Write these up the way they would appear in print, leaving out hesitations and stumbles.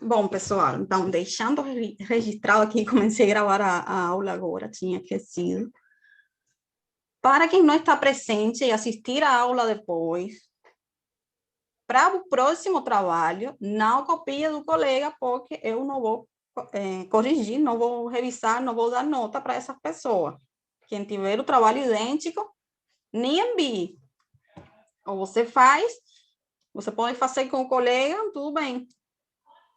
Bom, pessoal, então, deixando registrado aqui, comecei a gravar a aula agora, tinha esquecido. Para quem não está presente e assistir a aula depois, para o próximo trabalho, não copie do colega, porque eu não vou corrigir, não vou revisar, não vou dar nota para essas pessoas. Quem tiver o trabalho idêntico, nem envie. Ou você faz, você pode fazer com o colega, tudo bem.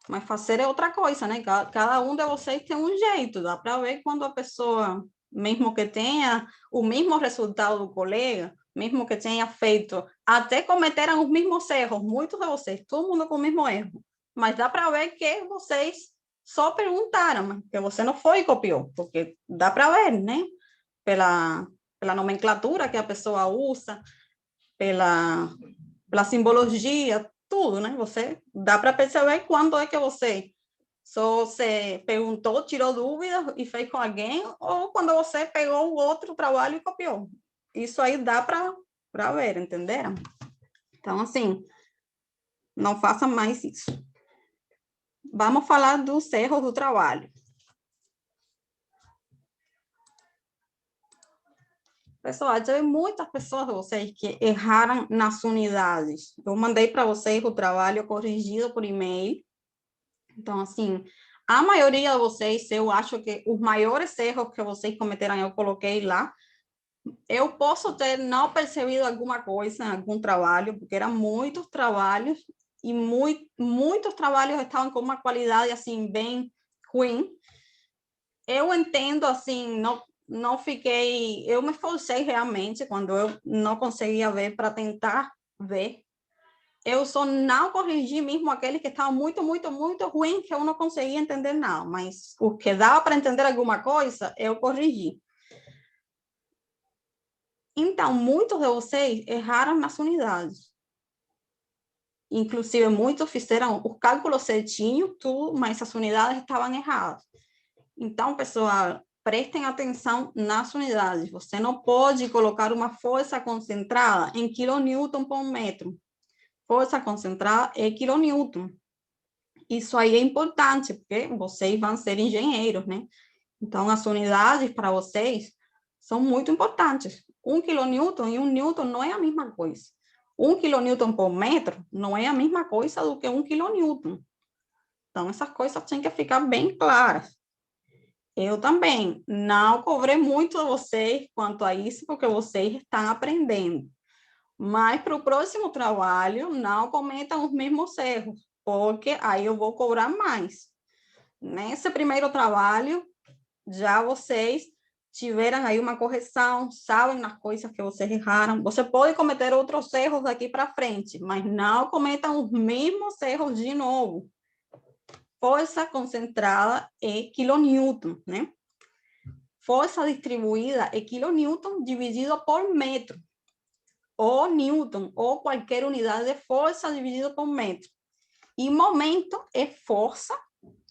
Mas fazer é outra coisa, né? Cada um de vocês tem um jeito, dá para ver quando a pessoa, mesmo que tenha o mesmo resultado do colega, mesmo que tenha feito, até cometeram os mesmos erros, muitos de vocês, todo mundo com o mesmo erro, mas dá para ver que vocês só perguntaram, que você não foi e copiou, porque dá para ver, né? Pela nomenclatura que a pessoa usa, pela simbologia, tudo, né? Você dá para perceber quando é que você só se perguntou, tirou dúvidas e fez com alguém, ou quando você pegou o outro trabalho e copiou. Isso aí dá para ver, entenderam? Então, assim, não faça mais isso. Vamos falar dos erros do trabalho. Pessoal, já vi muitas pessoas de vocês que erraram nas unidades. Eu mandei para vocês o trabalho corrigido por e-mail. Então, assim, a maioria de vocês, eu acho que os maiores erros que vocês cometeram, eu coloquei lá. Eu posso ter não percebido alguma coisa em algum trabalho, porque eram muitos trabalhos e muitos trabalhos estavam com uma qualidade, assim, bem ruim. Eu entendo, assim, não fiquei... Eu me esforcei realmente quando eu não conseguia ver para tentar ver. Eu só não corrigi mesmo aquele que estava muito, muito, muito ruim, que eu não conseguia entender nada, mas o que dava para entender alguma coisa, eu corrigi. Então, muitos de vocês erraram nas unidades. Inclusive, muitos fizeram os cálculos certinho, tudo, mas as unidades estavam erradas. Então, pessoal, prestem atenção nas unidades. Você não pode colocar uma força concentrada em quilonewton por metro. Força concentrada é quilonewton. Isso aí é importante, porque vocês vão ser engenheiros, né? Então, as unidades para vocês são muito importantes. 1 quilonewton e 1 newton não é a mesma coisa. 1 quilonewton por metro não é a mesma coisa do que 1 quilonewton. Então, essas coisas têm que ficar bem claras. Eu também não cobrei muito de vocês quanto a isso, porque vocês estão aprendendo. Mas para o próximo trabalho, não cometam os mesmos erros, porque aí eu vou cobrar mais. Nesse primeiro trabalho, já vocês tiveram aí uma correção, sabem nas coisas que vocês erraram. Você pode cometer outros erros daqui para frente, mas não cometam os mesmos erros de novo. Força concentrada é quilonewton, né? Força distribuída é quilonewton dividido por metro. Ou newton, ou qualquer unidade de força dividido por metro. E momento é força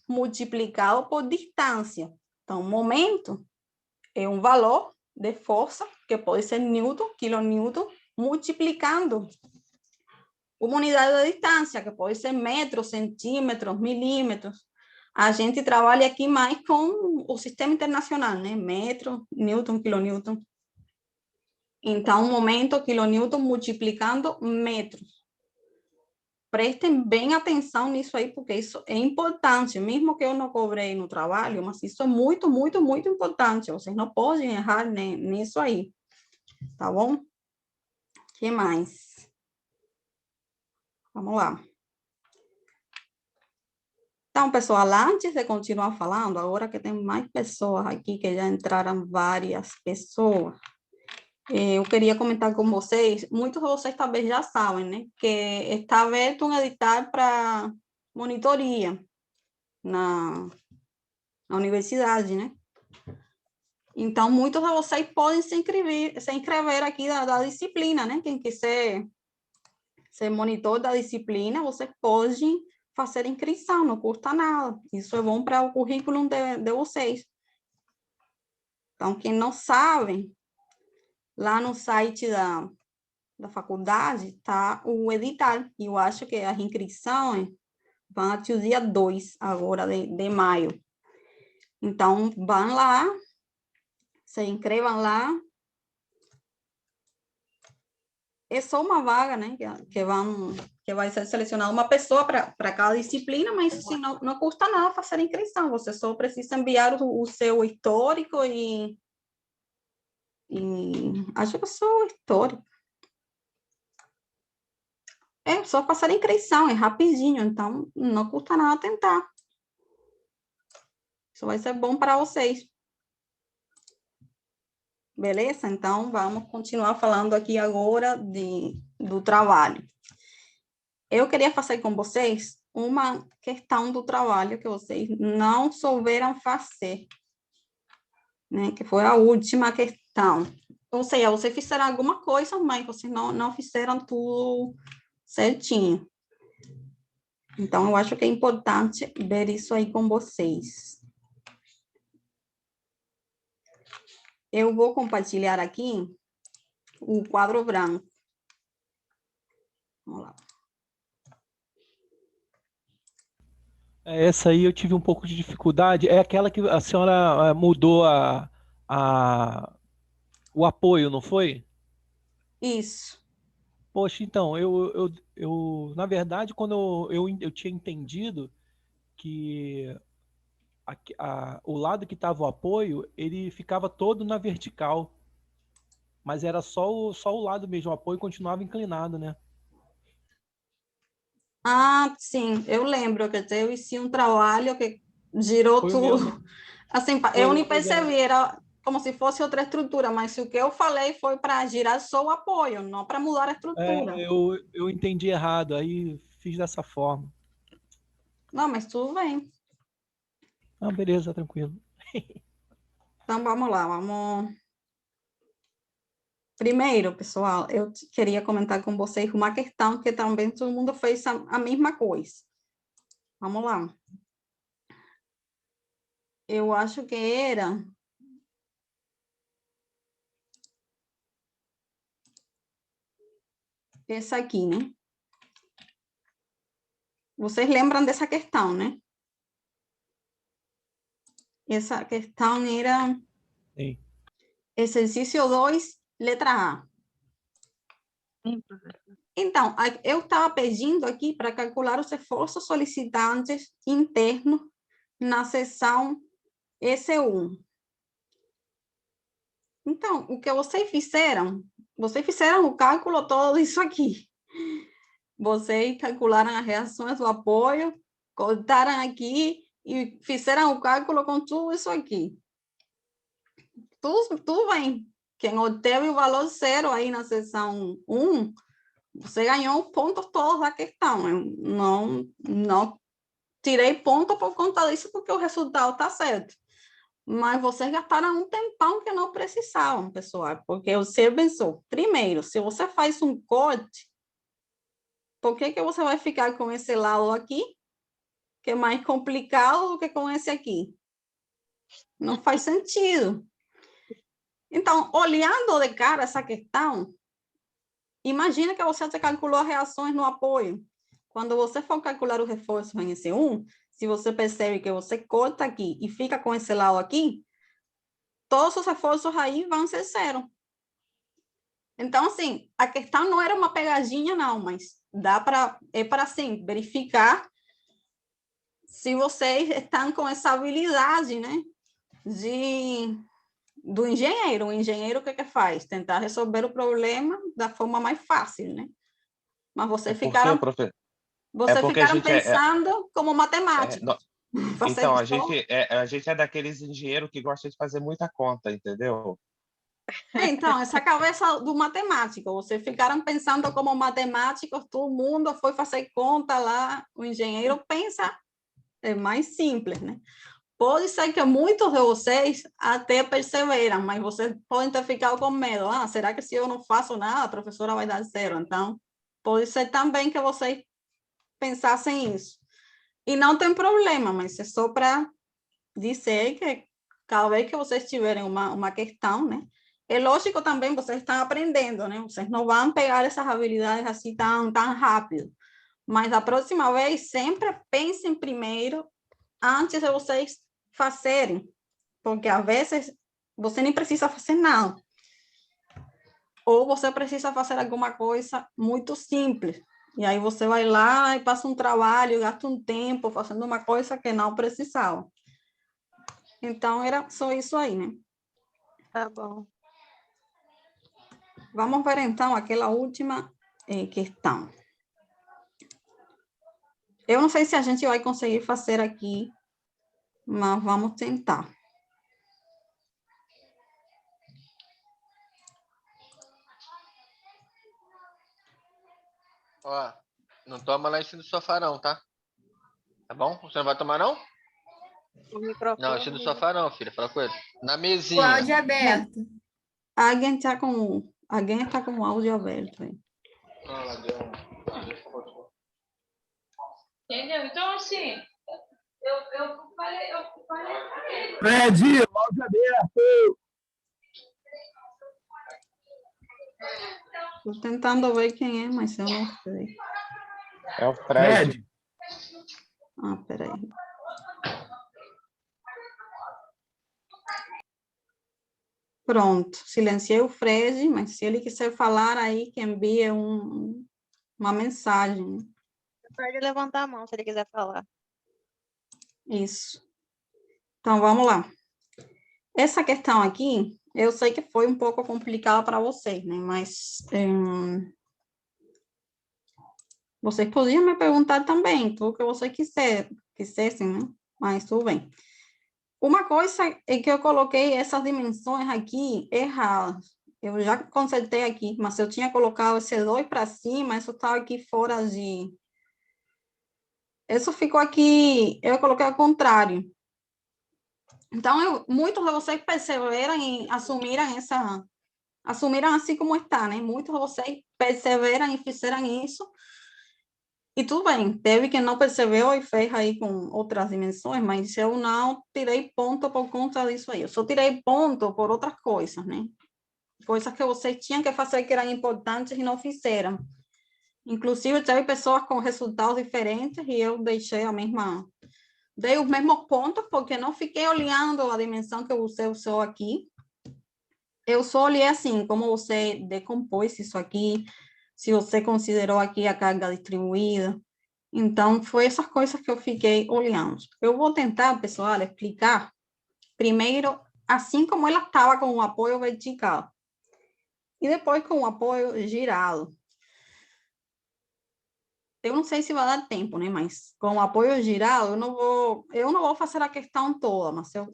multiplicado por distância. Então, momento é um valor de força, que pode ser newton, quilonewton, multiplicando uma unidade de distância, que pode ser metros, centímetros, milímetros. A gente trabalha aqui mais com o sistema internacional, né? Metro, newton, quilonewton. Então, momento, quilonewton multiplicando metros. Prestem bem atenção nisso aí, porque isso é importante, mesmo que eu não cobrei no trabalho, mas isso é muito, muito, muito importante. Vocês não podem errar nisso aí, tá bom? O que mais? Vamos lá. Então, pessoal, antes de continuar falando, agora que tem mais pessoas aqui, que já entraram várias pessoas, eu queria comentar com vocês, muitos de vocês talvez já sabem, né, que está aberto um edital para monitoria na universidade, né? Então, muitos de vocês podem se inscrever aqui da disciplina, né? Quem quiser ser monitor da disciplina, você pode fazer inscrição, não custa nada. Isso é bom para o currículo de vocês. Então, quem não sabe, lá no site da faculdade está o edital. E eu acho que as inscrições vão até o dia 2 agora de maio. Então, vão lá, se inscrevam lá. É só uma vaga, né? Que vai ser selecionada uma pessoa para cada disciplina, mas assim, não custa nada fazer a inscrição. Você só precisa enviar o seu histórico e acho que é só o histórico. É só passar a inscrição, é rapidinho, então não custa nada tentar. Isso vai ser bom para vocês. Beleza? Então, vamos continuar falando aqui agora do trabalho. Eu queria fazer com vocês uma questão do trabalho que vocês não souberam fazer, né? Que foi a última questão. Ou seja, vocês fizeram alguma coisa, mas vocês não fizeram tudo certinho. Então, eu acho que é importante ver isso aí com vocês. Eu vou compartilhar aqui o quadro branco. Vamos lá. Essa aí eu tive um pouco de dificuldade. É aquela que a senhora mudou o apoio, não foi? Isso. Poxa, então, na verdade, quando eu tinha entendido que o lado que estava o apoio, ele ficava todo na vertical, mas era só o lado mesmo, o apoio continuava inclinado, né? Ah, sim, eu lembro que eu fiz um trabalho que girou Foi o tudo. mesmo. Assim, eu nem Pois é. percebi, era como se fosse outra estrutura, mas o que eu falei foi para girar só o apoio, não para mudar a estrutura. Eu entendi errado, aí fiz dessa forma. Não, mas tudo bem. Ah, beleza, tranquilo. Então, vamos lá, vamos. Primeiro, pessoal, eu queria comentar com vocês uma questão que também todo mundo fez a mesma coisa. Vamos lá. Eu acho que era essa aqui, né? Vocês lembram dessa questão, né? Essa questão era Sim. exercício 2, letra A. Sim, professor. Então, eu estava pedindo aqui para calcular os esforços solicitantes internos na seção EC1. Então, o que vocês fizeram o cálculo todo disso aqui. Vocês calcularam as reações do apoio, cortaram aqui e fizeram o cálculo com tudo isso aqui. Tudo bem. Quem obteve o valor zero aí na seção 1, você ganhou os pontos todos da questão. Eu não tirei ponto por conta disso, porque o resultado está certo. Mas vocês gastaram um tempão que não precisavam, pessoal, porque você pensou, primeiro, se você faz um corte, por que você vai ficar com esse lado aqui, que é mais complicado do que com esse aqui? Não faz sentido. Então, olhando de cara essa questão, imagina que você calculou as reações no apoio. Quando você for calcular os reforços em EC1, se você percebe que você corta aqui e fica com esse lado aqui, todos os reforços aí vão ser zero. Então, assim, a questão não era uma pegadinha, não, mas é para, assim, verificar se vocês estão com essa habilidade, né, do engenheiro. O engenheiro, o que faz? Tentar resolver o problema da forma mais fácil, né? Mas vocês ficaram A gente pensando como matemáticos. então, a gente é daqueles engenheiros que gosta de fazer muita conta, entendeu? Então, essa cabeça do matemático, vocês ficaram pensando como matemáticos, todo mundo foi fazer conta lá, o engenheiro pensa, é mais simples, né? Pode ser que muitos de vocês até perceberam, mas vocês podem ter ficado com medo. Ah, será que se eu não faço nada, a professora vai dar zero? Então, pode ser também que vocês pensassem isso. E não tem problema, mas é só para dizer que cada vez que vocês tiverem uma questão, né? É lógico também, vocês estão aprendendo, né? Vocês não vão pegar essas habilidades assim tão rápido. Mas a próxima vez, sempre pensem primeiro, antes de vocês fazerem. Porque, às vezes, você nem precisa fazer nada. Ou você precisa fazer alguma coisa muito simples. E aí você vai lá e passa um trabalho, gasta um tempo fazendo uma coisa que não precisava. Então, era só isso aí, né? Tá bom. Vamos ver, então, aquela última questão. Eu não sei se a gente vai conseguir fazer aqui, mas vamos tentar. Ó, não toma lá em cima do sofá não, tá? Tá bom? Você não vai tomar não? O microfone. Não, em cima do sofá não, filha. Fala com ele. Na O mesinha. áudio é aberto. Alguém está com o áudio aberto aí. Ah, lá deu um... Entendeu? Então, assim, eu falei pra ele. Fred, o áudio aberto. Estou tentando ver quem é, mas eu não sei. É o Fred. Fred. Ah, peraí. Pronto, silenciei o Fred, mas se ele quiser falar aí, que envie uma mensagem. Pode levantar a mão se ele quiser falar. Isso. Então, vamos lá. Essa questão aqui, eu sei que foi um pouco complicada para vocês, né? Mas vocês podiam me perguntar também, tudo que vocês quisessem, né? Mas tudo bem. Uma coisa é que eu coloquei essas dimensões aqui erradas. Eu já consertei aqui, mas eu tinha colocado esse 2 para cima, isso estava aqui fora de... Isso ficou aqui, eu coloquei ao contrário. Então, muitos de vocês perseveram e assumiram assim como está, né? Muitos de vocês perseveram e fizeram isso. E tudo bem, teve quem não percebeu e fez aí com outras dimensões, mas eu não tirei ponto por conta disso aí. Eu só tirei ponto por outras coisas, né? Coisas que vocês tinham que fazer que eram importantes e não fizeram. Inclusive, teve pessoas com resultados diferentes e eu deixei dei os mesmos pontos, porque não fiquei olhando a dimensão que você usou aqui. Eu só olhei assim, como você decompôs isso aqui, se você considerou aqui a carga distribuída. Então, foi essas coisas que eu fiquei olhando. Eu vou tentar, pessoal, explicar primeiro, assim como ela estava com o apoio vertical, e depois com o apoio girado. Eu não sei se vai dar tempo, né? Mas com o apoio girado, eu não vou fazer a questão toda, mas eu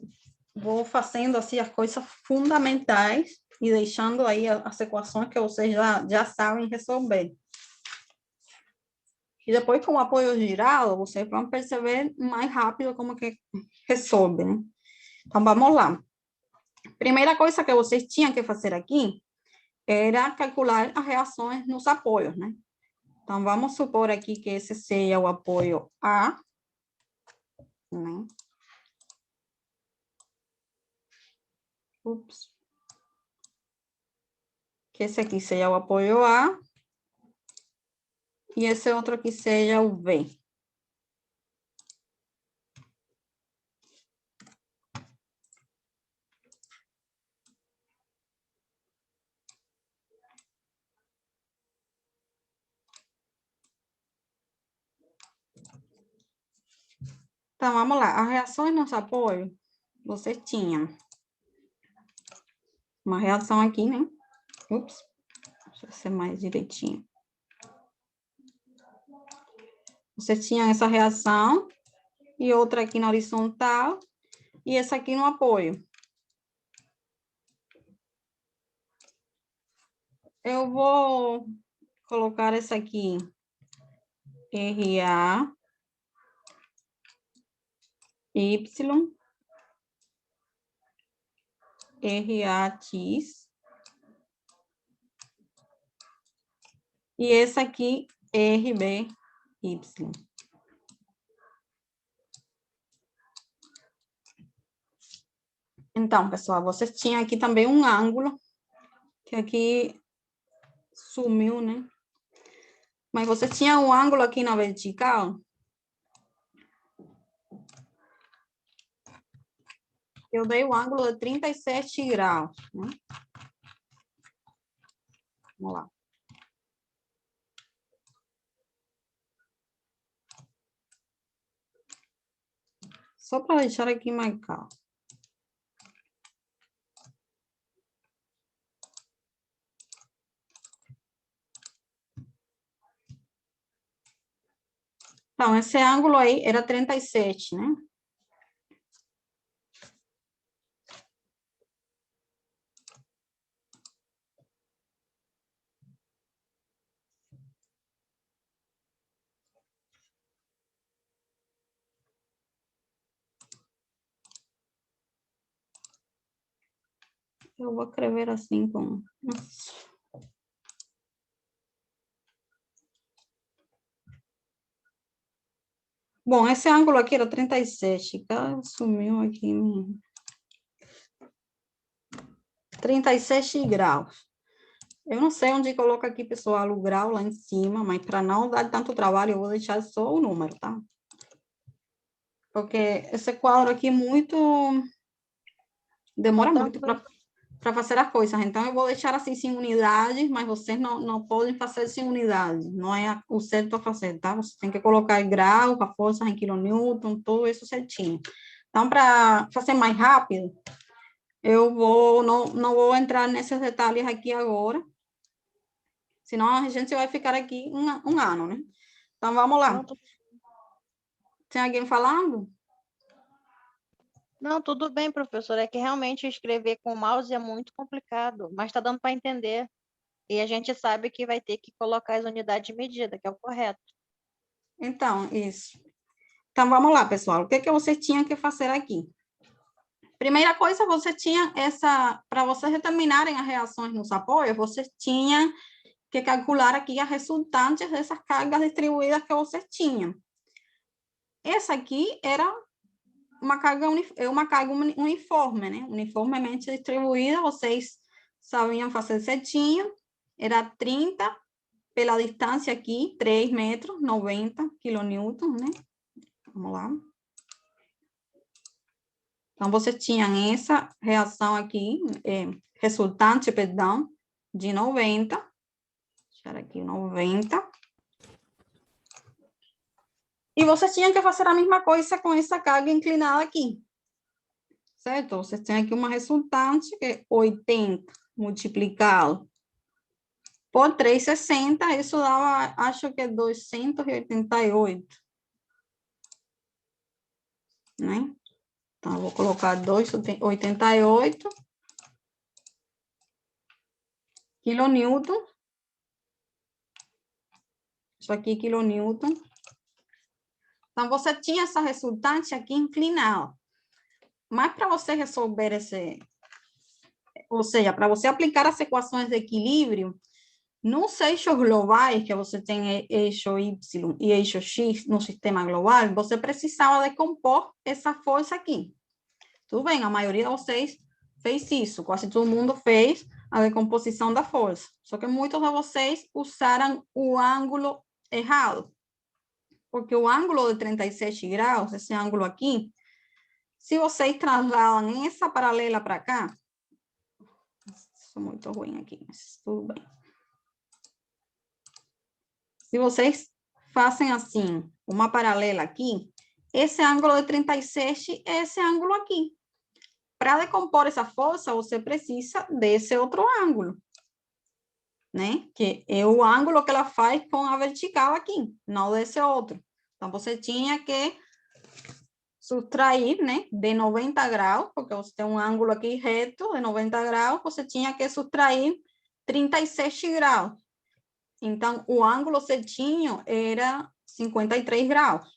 vou fazendo assim as coisas fundamentais e deixando aí as equações que vocês já sabem resolver. E depois, com o apoio girado, vocês vão perceber mais rápido como que resolve, né? Então, vamos lá. Primeira coisa que vocês tinham que fazer aqui era calcular as reações nos apoios, né? Então, vamos supor aqui que esse seja o apoio A, né? Ups. Que esse aqui seja o apoio A e esse outro aqui seja o B. Então, vamos lá. As reações nos apoios, você tinha uma reação aqui, né? Ups. Deixa eu ser mais direitinho. Você tinha essa reação e outra aqui na horizontal e essa aqui no apoio. Eu vou colocar essa aqui, RA, Y, RAX, e esse aqui, RBY. Então, pessoal, vocês tinham aqui também um ângulo, que aqui sumiu, né? Mas você tinha um ângulo aqui na vertical. Eu dei o ângulo de 37 graus. Né? Vamos lá. Só para deixar aqui marcado. Então, esse ângulo aí era 37, né? Eu vou escrever assim com... Bom, esse ângulo aqui era 37. Sumiu aqui. 37 graus. Eu não sei onde coloca aqui, pessoal, o grau lá em cima, mas para não dar tanto trabalho, eu vou deixar só o número, tá? Porque esse quadro aqui demora muito para fazer as coisas. Então, eu vou deixar assim, sem unidades, mas vocês não podem fazer sem unidades. Não é o certo a fazer, tá? Você tem que colocar grau, a força em quilonewton, tudo isso certinho. Então, para fazer mais rápido, eu não vou entrar nesses detalhes aqui agora, senão a gente vai ficar aqui um ano, né? Então, vamos lá. Tem alguém falando? Não, tudo bem, professor. É que realmente escrever com o mouse é muito complicado, mas está dando para entender. E a gente sabe que vai ter que colocar as unidades de medida, que é o correto. Então, isso. Então, vamos lá, pessoal. O que que você tinha que fazer aqui? Primeira coisa, você tinha para vocês determinarem as reações nos apoios, você tinha que calcular aqui as resultantes dessas cargas distribuídas que você tinha. Essa aqui era uma carga uniforme, né? Uniformemente distribuída, vocês sabiam fazer certinho, era 30 pela distância aqui, 3 metros, 90 quilonewtons, né? Vamos lá. Então, você tinha essa reação aqui, resultante, perdão, de 90. Deixar aqui 90. E você tinha que fazer a mesma coisa com essa carga inclinada aqui. Certo? Você tem aqui uma resultante que é 80 multiplicado por 360, isso dava, acho que é 288. Né? Então, eu vou colocar 288 quilonewton. Isso aqui, quilonewton. Então, você tinha essa resultante aqui inclinada. Mas para você resolver ou seja, para você aplicar as equações de equilíbrio, nos eixos globais, que você tem eixo Y e eixo X no sistema global, você precisava decompor essa força aqui. Tudo bem, a maioria de vocês fez isso, quase todo mundo fez a decomposição da força. Só que muitos de vocês usaram o ângulo errado. Porque o ângulo de 37 graus, esse ângulo aqui, se vocês trasladam essa paralela para cá, isso é muito ruim aqui, mas tudo bem. Se vocês fazem assim, uma paralela aqui, esse ângulo de 37 é esse ângulo aqui. Para decompor essa força, você precisa desse outro ângulo, né? Que é o ângulo que ela faz com a vertical aqui, não desse outro. Então, você tinha que subtrair, né, de 90 graus, porque você tem um ângulo aqui reto de 90 graus, você tinha que subtrair 37 graus. Então, o ângulo certinho era 53 graus.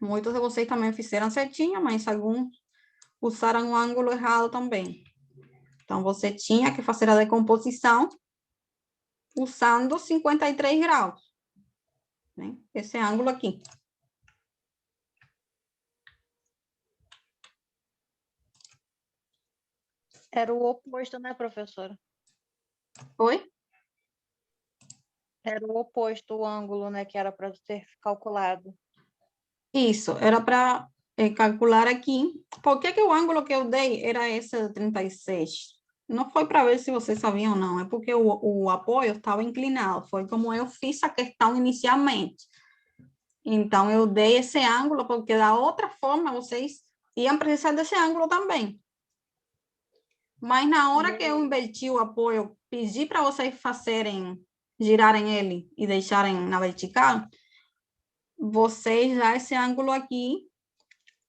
Muitos de vocês também fizeram certinho, mas alguns usaram o ângulo errado também. Então, você tinha que fazer a decomposição usando 53 graus. Né? Esse ângulo aqui. Era o oposto, né, professora? Oi? Era o oposto, o ângulo, né, que era para ser calculado. Isso, era para calcular aqui. Por que o ângulo que eu dei era esse de 36? Não foi para ver se vocês sabiam ou não, é porque o apoio estava inclinado. Foi como eu fiz a questão inicialmente. Então, eu dei esse ângulo, porque da outra forma vocês iam precisar desse ângulo também. Mas na hora que eu inverti o apoio, pedi para vocês girarem ele e deixarem na vertical, vocês já esse ângulo aqui,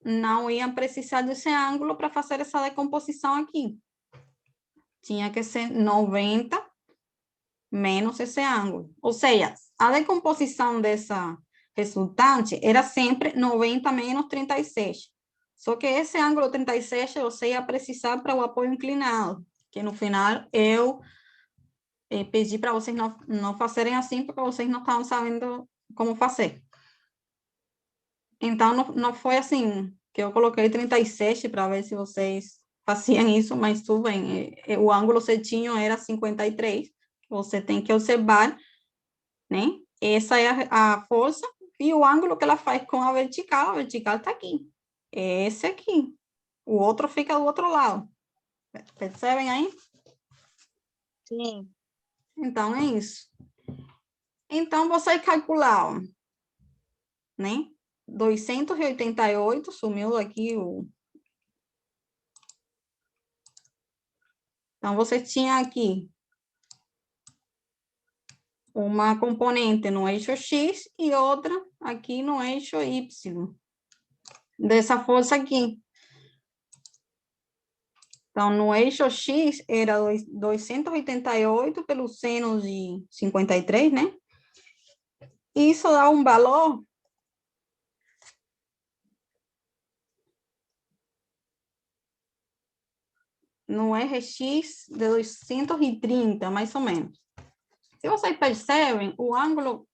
não iam precisar desse ângulo para fazer essa decomposição aqui. Tinha que ser 90 menos esse ângulo. Ou seja, a decomposição dessa resultante era sempre 90 menos 36. Só que esse ângulo 36 você ia precisar para o apoio inclinado, que no final eu pedi para vocês não fazerem assim, porque vocês não estavam sabendo como fazer. Então, não foi assim que eu coloquei 37 para ver se vocês faziam isso, mas tudo bem. O ângulo certinho era 53. Você tem que observar, né? Essa é a força e o ângulo que ela faz com a vertical está aqui. Esse aqui. O outro fica do outro lado. Percebem aí? Sim. Então, é isso. Então, vocês calcularam, né? 288, sumiu aqui o... Então, você tinha aqui uma componente no eixo X e outra aqui no eixo Y. Dessa força aqui. Então, no eixo X era 288 pelo seno de 53, né? Isso dá um valor no RX de 230, mais ou menos. Se vocês percebem, o ângulo,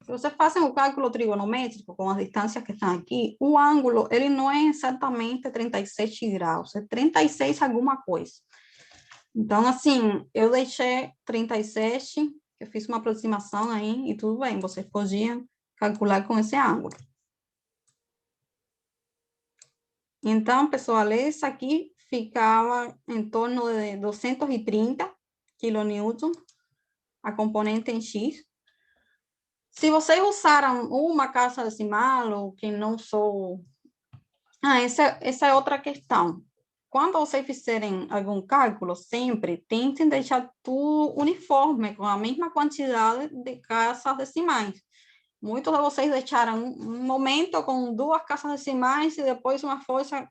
se vocês fazem o cálculo trigonométrico com as distâncias que estão aqui, o ângulo, ele não é exatamente 37 graus, é 36 alguma coisa. Então, assim, eu deixei 37, eu fiz uma aproximação aí, e tudo bem, vocês podiam calcular com esse ângulo. Então, pessoal, esse aqui ficava em torno de 230 kN, a componente em X. Se vocês usaram uma casa decimal, ou que não sou... essa é outra questão. Quando vocês fizerem algum cálculo, sempre tentem deixar tudo uniforme, com a mesma quantidade de casas decimais. Muitos de vocês deixaram um momento com 2 casas decimais e depois uma força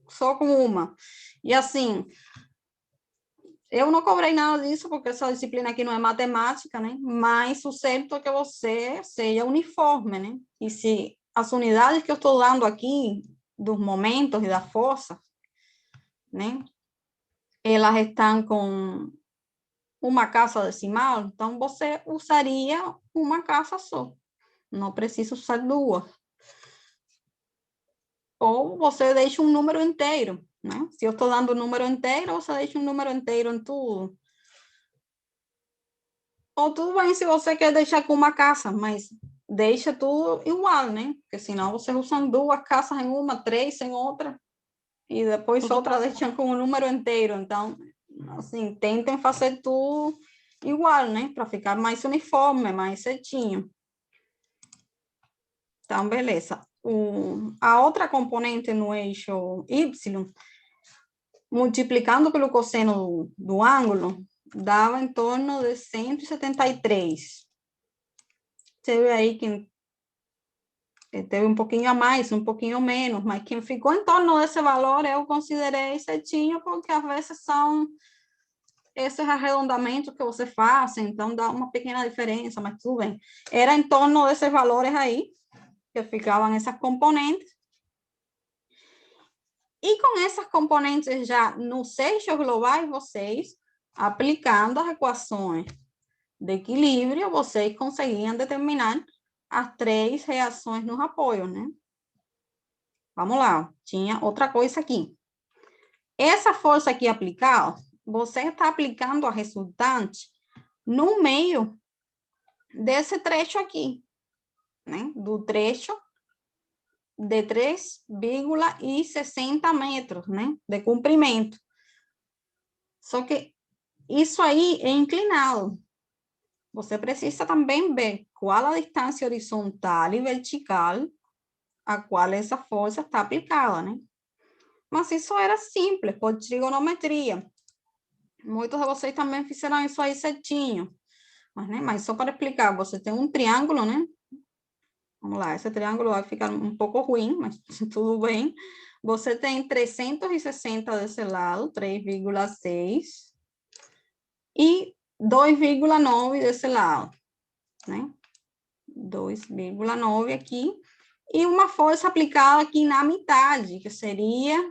só com uma. E assim, eu não cobrei nada disso, porque essa disciplina aqui não é matemática, né? Mas o certo é que você seja uniforme, né? E se as unidades que eu estou dando aqui, dos momentos e da força, né? Elas estão com uma casa decimal, então você usaria uma casa só. Não precisa usar 2. Ou você deixa um número inteiro, né? Se eu estou dando um número inteiro, você deixa um número inteiro em tudo. Ou tudo bem se você quer deixar com uma casa, mas deixa tudo igual, né? Porque senão você usa 2 casas em uma, 3 em outra, e depois outra deixa com o número inteiro. Então, assim, tentem fazer tudo igual, né? Para ficar mais uniforme, mais certinho. Então, beleza. A outra componente no eixo Y, multiplicando pelo cosseno do ângulo, dava em torno de 173. Teve aí quem teve um pouquinho a mais, um pouquinho menos, mas quem ficou em torno desse valor eu considerei certinho, porque às vezes são esses arredondamentos que você faz, então dá uma pequena diferença, mas tudo bem. Era em torno desses valores aí, que ficavam essas componentes. E com essas componentes já nos eixos globais, vocês, aplicando as equações de equilíbrio, vocês conseguiam determinar as 3 reações nos apoios, né? Vamos lá, tinha outra coisa aqui. Essa força aqui aplicada, você está aplicando a resultante no meio desse trecho aqui, né? Do trecho de 3,60 metros, né? De comprimento. Só que isso aí é inclinado. Você precisa também ver qual a distância horizontal e vertical a qual essa força está aplicada, né? Mas isso era simples, por trigonometria. Muitos de vocês também fizeram isso aí certinho. Mas só para explicar, você tem um triângulo, né? Vamos lá, esse triângulo vai ficar um pouco ruim, mas tudo bem. Você tem 360 desse lado, 3,6. E 2,9 desse lado, né? 2,9 aqui. E uma força aplicada aqui na metade, que seria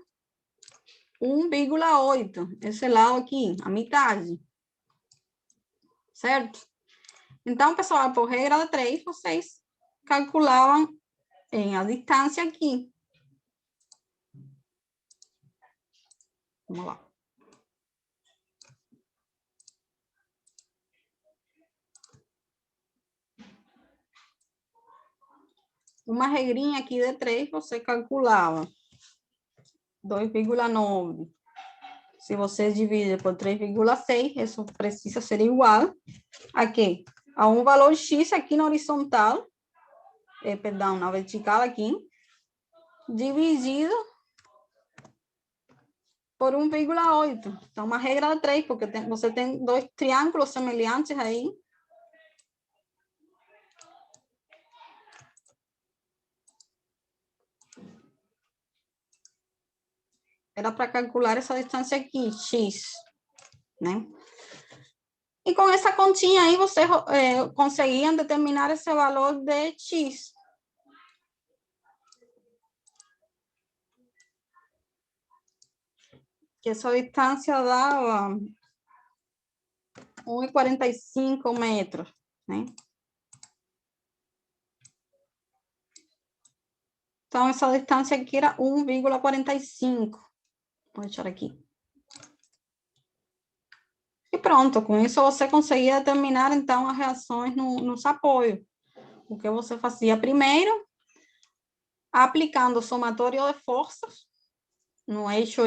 1,8. Esse lado aqui, a metade. Certo? Então, pessoal, por regra de 3, vocês calculavam a distância aqui. Vamos lá. Uma regrinha aqui de 3, você calculava 2,9. Se você divide por 3,6, isso precisa ser igual a quê? A um valor X aqui na horizontal, perdão, na vertical aqui, dividido por 1,8. Então, uma regra de 3, porque você tem dois triângulos semelhantes aí. Era para calcular essa distância aqui, X, né? E com essa continha aí, vocês conseguiam determinar esse valor de X. Que essa distância dava 1,45 metros, né? Então, essa distância aqui era 1,45. Vou deixar aqui. E pronto, com isso você conseguia determinar, então, as reações nos apoios. O que você fazia primeiro, aplicando o somatório de forças no eixo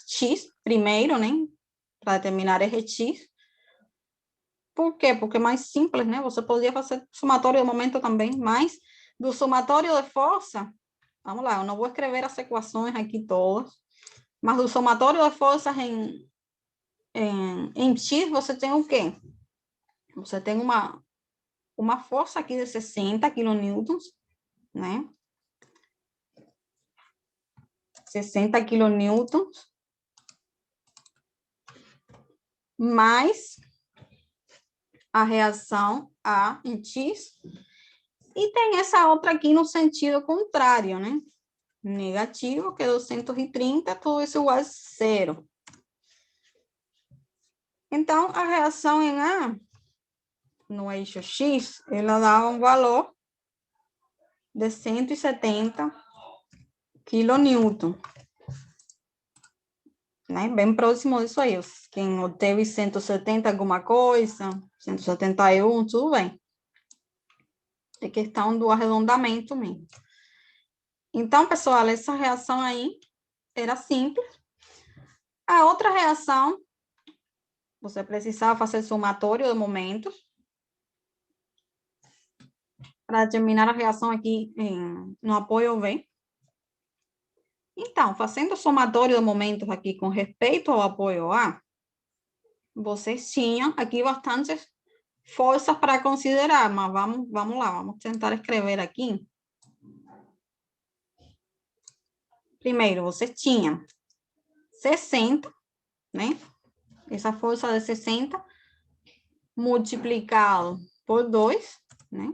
X, primeiro, né? Para determinar esse X. Por quê? Porque é mais simples, né? Você podia fazer somatório de momento também, mas do somatório de força, vamos lá, eu não vou escrever as equações aqui todas, mas do somatório de forças em X, você tem o quê? Você tem uma força aqui de 60 quilonewtons, né? 60 quilonewtons, mais a reação A em X, e tem essa outra aqui no sentido contrário, né? Negativo, que é 230, tudo isso igual a 0. Então, a reação em A, no eixo X, ela dá um valor de 170 quilonewton. Né? Bem próximo disso aí. Quem obteve 170 alguma coisa, 171, tudo bem. É questão do arredondamento mesmo. Então, pessoal, essa reação aí era simples. A outra reação, você precisava fazer somatório de momentos para determinar a reação aqui no apoio V. Então, fazendo somatório de momentos aqui com respeito ao apoio A, vocês tinham aqui bastantes forças para considerar, mas vamos lá, vamos tentar escrever aqui. Primeiro, você tinha 60, né? Essa força de 60 multiplicado por 2, né?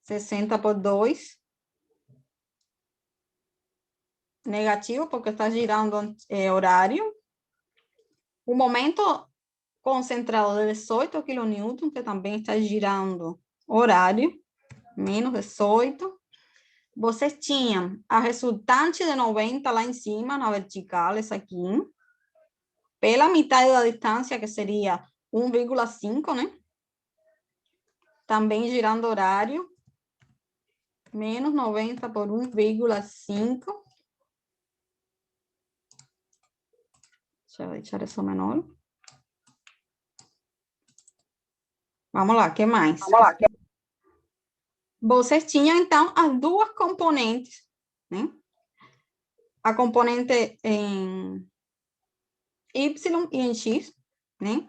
(60 por 2). Negativo, porque está girando horário. O momento concentrado de 18 kN, que também está girando horário, menos 18. vocês tinham a resultante de 90 lá em cima, na vertical, essa aqui, pela metade da distância, que seria 1,5, né? Também girando horário, menos 90 por 1,5. Deixa eu deixar isso menor. Vamos lá, o que mais? Vocês tinham, então, as duas componentes, né? A componente em Y e em X, né?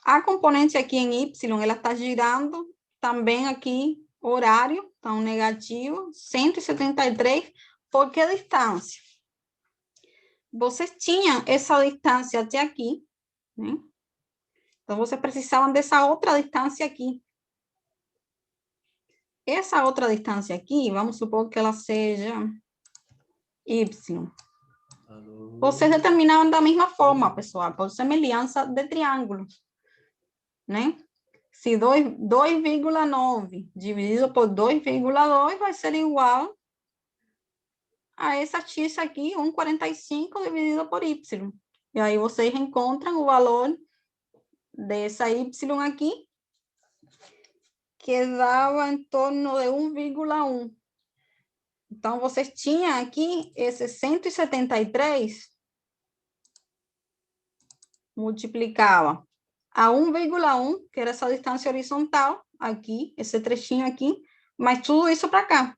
A componente aqui em Y, ela está girando também aqui, horário, então negativo, 173, por que distância? Vocês tinham essa distância até aqui, né? Então, vocês precisavam dessa outra distância aqui. Essa outra distância aqui, vamos supor que ela seja Y. Vocês determinavam da mesma forma, pessoal, por semelhança de triângulos, né? Se 2,9 dividido por 2,2 vai ser igual a essa x aqui, 1,45 dividido por y. E aí vocês encontram o valor dessa y aqui, que dava em torno de 1,1. Então, vocês tinham aqui esse 173, multiplicava a 1,1, que era essa distância horizontal, aqui, esse trechinho aqui, mas tudo isso para cá.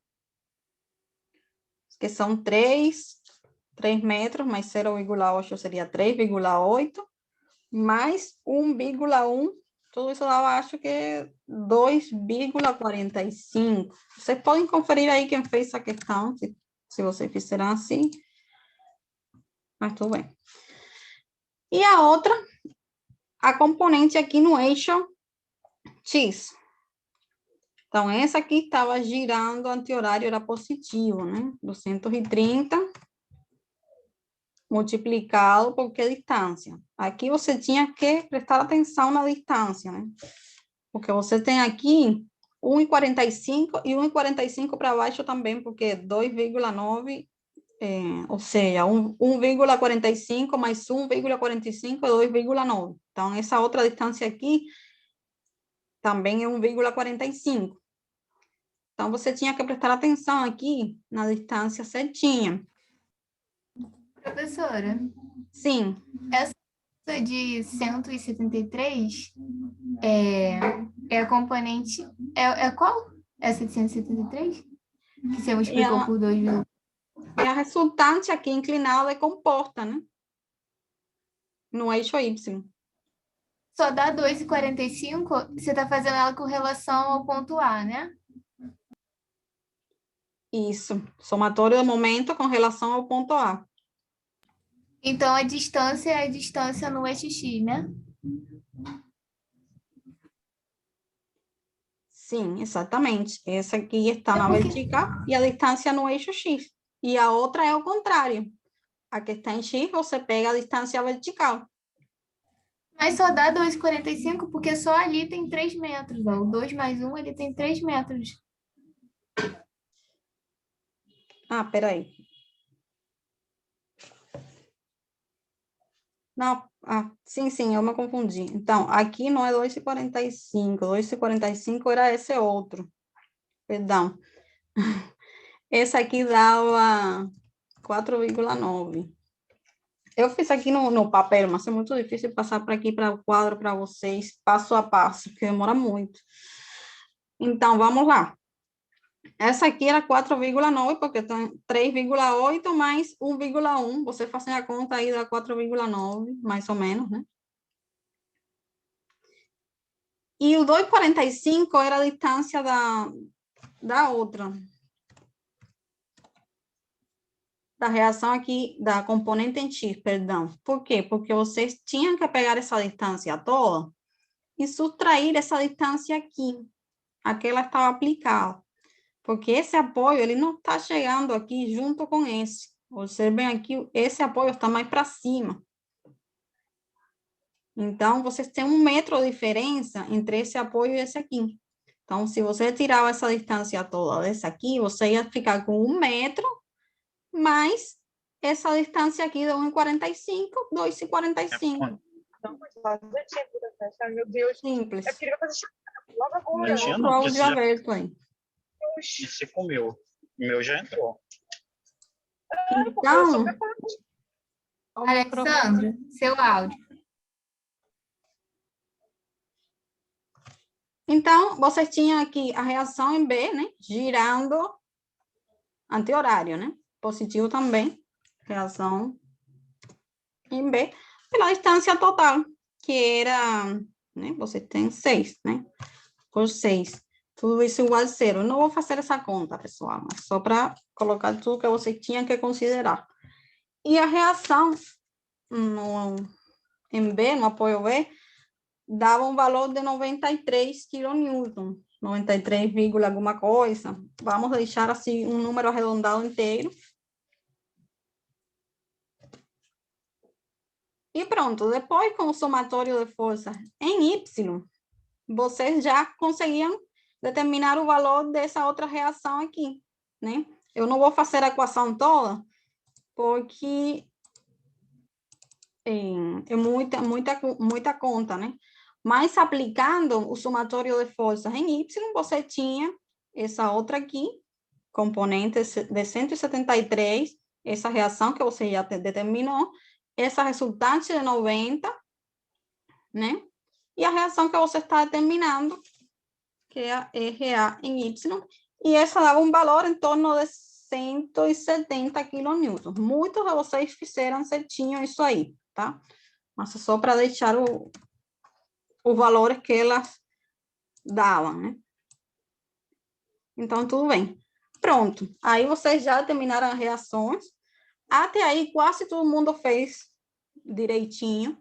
Que são 3 metros, mais 0,8 seria 3,8, mais 1,1, tudo isso dava, acho que 2,45. Vocês podem conferir aí quem fez essa questão, se vocês fizeram assim. Mas tudo bem. E a outra, a componente aqui no eixo X. Então, essa aqui estava girando, anti-horário era positivo, né? 230 multiplicado por que distância? Aqui você tinha que prestar atenção na distância, né? Porque você tem aqui 1,45 e 1,45 para baixo também, porque 2,9, ou seja, 1,45 mais 1,45 é 2,9. Então, essa outra distância aqui também é 1,45. Então, você tinha que prestar atenção aqui na distância certinha. Professora, Sim. essa de 173 é a componente... É qual? Essa de 173? Que você multiplicou por 2, é a resultante aqui inclinada de composta, né? No eixo Y. Só dá 2,45, você está fazendo ela com relação ao ponto A, né? Isso. Somatório do momento com relação ao ponto A. Então, a distância é a distância no eixo X, né? Sim, exatamente. Essa aqui está na vertical e a distância no eixo X. E a outra é o contrário. A que está em X, você pega a distância vertical. Mas só dá 2,45 porque só ali tem 3 metros. Ó. O 2 mais 1, ele tem 3 metros. Ah, peraí. Não, sim, eu me confundi. Então, aqui não é 2,45. 2,45 era esse outro. Perdão. Esse aqui dava 4,9. Eu fiz aqui no papel, mas é muito difícil passar para aqui para o quadro para vocês, passo a passo, porque demora muito. Então, vamos lá. Essa aqui era 4,9, porque tem 3,8 mais 1,1. Você fazendo a conta aí da 4,9, mais ou menos, né? E o 2,45 era a distância da outra. Da reação aqui, da componente em X, perdão. Por quê? Porque vocês tinham que pegar essa distância toda e subtrair essa distância aqui, aquela estava aplicada. Porque esse apoio, ele não está chegando aqui junto com esse. Observem aqui, esse apoio está mais para cima. Então, vocês têm 1 metro de diferença entre esse apoio e esse aqui. Então, se você tirar essa distância toda dessa aqui, você ia ficar com 1 metro, mais essa distância aqui de 1,45, 2,45. Meu Deus. Simples. Eu queria fazer logo agora. Não tinha, Outro não. áudio aberto aí. E você comeu. O meu já entrou. Então, Alexandre, seu áudio. então, vocês tinham aqui a reação em B, né? Girando anti-horário, né? Positivo também. Reação em B. Pela distância total, que era, né? Você tem 6, né? Por 6. Tudo isso igual a 0. Eu não vou fazer essa conta, pessoal, mas só para colocar tudo que você tinha que considerar. E a reação em B, no apoio B, dava um valor de 93 kN, 93, alguma coisa. Vamos deixar assim um número arredondado inteiro. E pronto, depois com o somatório de forças em Y, vocês já conseguiam determinar o valor dessa outra reação aqui, né? Eu não vou fazer a equação toda, porque é muita conta, né? Mas aplicando o somatório de forças em Y, você tinha essa outra aqui, componente de 173, essa reação que você já determinou, essa resultante de 90, né? E a reação que você está determinando, que é a RA em Y, e essa dava um valor em torno de 170 kN. Muitos de vocês fizeram certinho isso aí, tá? Mas é só para deixar os valores que elas davam, né? Então, tudo bem. Pronto. Aí vocês já terminaram as reações. Até aí, quase todo mundo fez direitinho.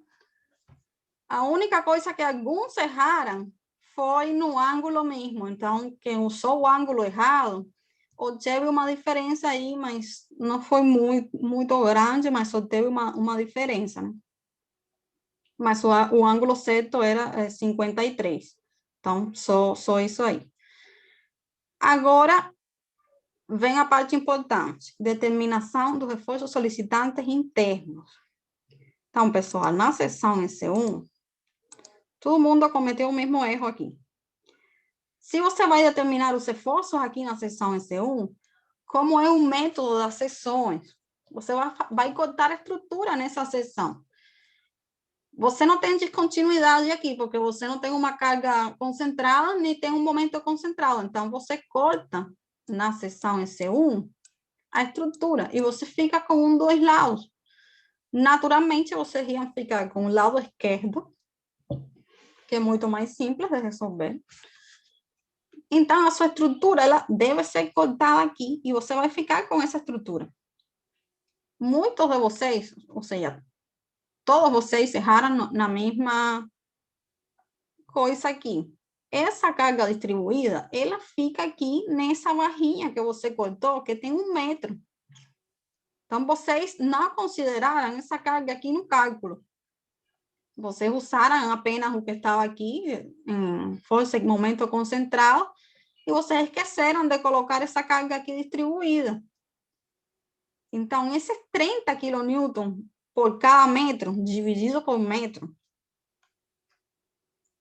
A única coisa que alguns erraram foi no ângulo mesmo. Então, quem usou o ângulo errado, teve uma diferença aí, mas não foi muito grande, mas só teve uma diferença, né? Mas o ângulo certo era 53. Então, só isso aí. Agora, vem a parte importante. Determinação dos reforços solicitantes internos. Então, pessoal, na seção EC1, todo mundo cometeu o mesmo erro aqui. Se você vai determinar os reforços aqui na seção EC1, como é o método das seções, você vai cortar a estrutura nessa seção. Você não tem descontinuidade aqui, porque você não tem uma carga concentrada, nem tem um momento concentrado. Então, você corta na seção EC1 a estrutura, e você fica com dois lados. Naturalmente, vocês iam ficar com o lado esquerdo, que é muito mais simples de resolver. Então, a sua estrutura ela deve ser cortada aqui, e você vai ficar com essa estrutura. Muitos de vocês, ou seja, todos vocês erraram na mesma coisa aqui. Essa carga distribuída, ela fica aqui nessa barrinha que você cortou, que tem 1 metro. Então, vocês não consideraram essa carga aqui no cálculo. Vocês usaram apenas o que estava aqui, em força e momento concentrado, e vocês esqueceram de colocar essa carga aqui distribuída. Então, esses 30 kN por cada metro, dividido por metro,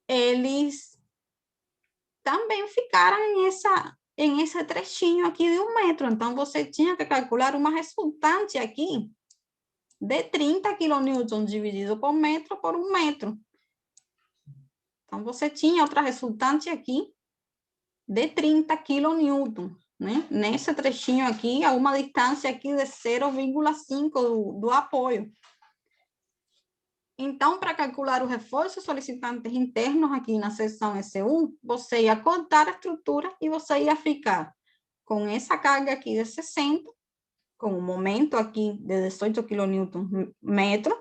eles também ficaram em esse trechinho aqui de 1 metro. Então, você tinha que calcular uma resultante aqui de 30 kN dividido por 1 metro. Então, você tinha outra resultante aqui de 30 kN, né? Nesse trechinho aqui, a uma distância aqui de 0,5 do apoio. Então, para calcular os reforços solicitantes internos aqui na seção EC1, você ia cortar a estrutura e você ia ficar com essa carga aqui de 60, com o momento aqui de 18 kN metro,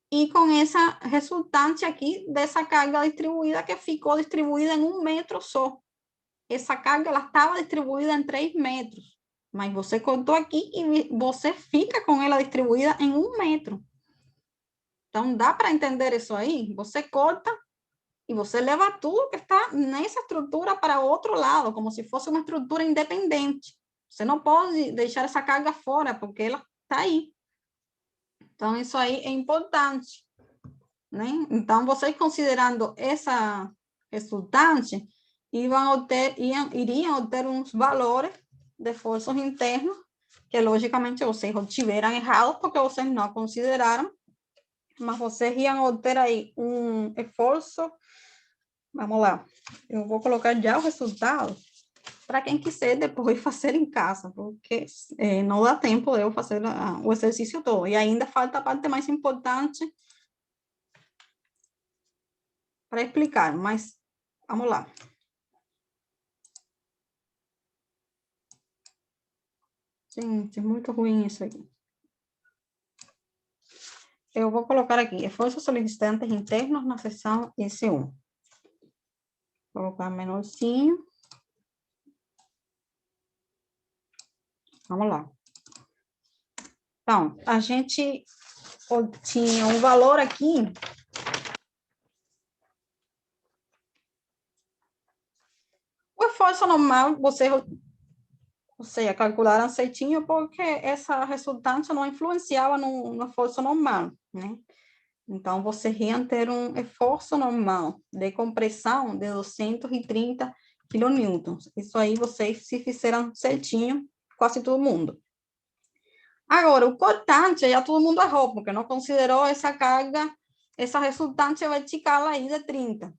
e com essa resultante aqui dessa carga distribuída que ficou distribuída em 1 metro só. Essa carga ela estava distribuída em 3 metros, mas você cortou aqui e você fica com ela distribuída em 1 metro. Então, dá para entender isso aí? Você corta e você leva tudo que está nessa estrutura para outro lado, como se fosse uma estrutura independente. Você não pode deixar essa carga fora, porque ela está aí. Então, isso aí é importante, né? Então, vocês considerando essa resultante, iriam obter uns valores de forças internos, que logicamente vocês obtiveram errados, porque vocês não consideraram, mas vocês iam obter aí um esforço. Vamos lá, eu vou colocar já o resultado para quem quiser depois fazer em casa, porque não dá tempo de eu fazer o exercício todo. E ainda falta a parte mais importante para explicar, mas vamos lá. Gente, é muito ruim isso aqui. Eu vou colocar aqui, esforços solicitantes internos na seção S1. Vou colocar menorzinho. Vamos lá. Então, a gente tinha um valor aqui. O esforço normal, você calcularam certinho, porque essa resultante não influenciava no esforço normal, né? Então, você ia ter um esforço normal de compressão de 230 kN. Isso aí vocês se fizeram certinho, quase todo mundo. Agora, o cortante, já todo mundo errou, porque não considerou essa carga, essa resultante vertical aí de 30.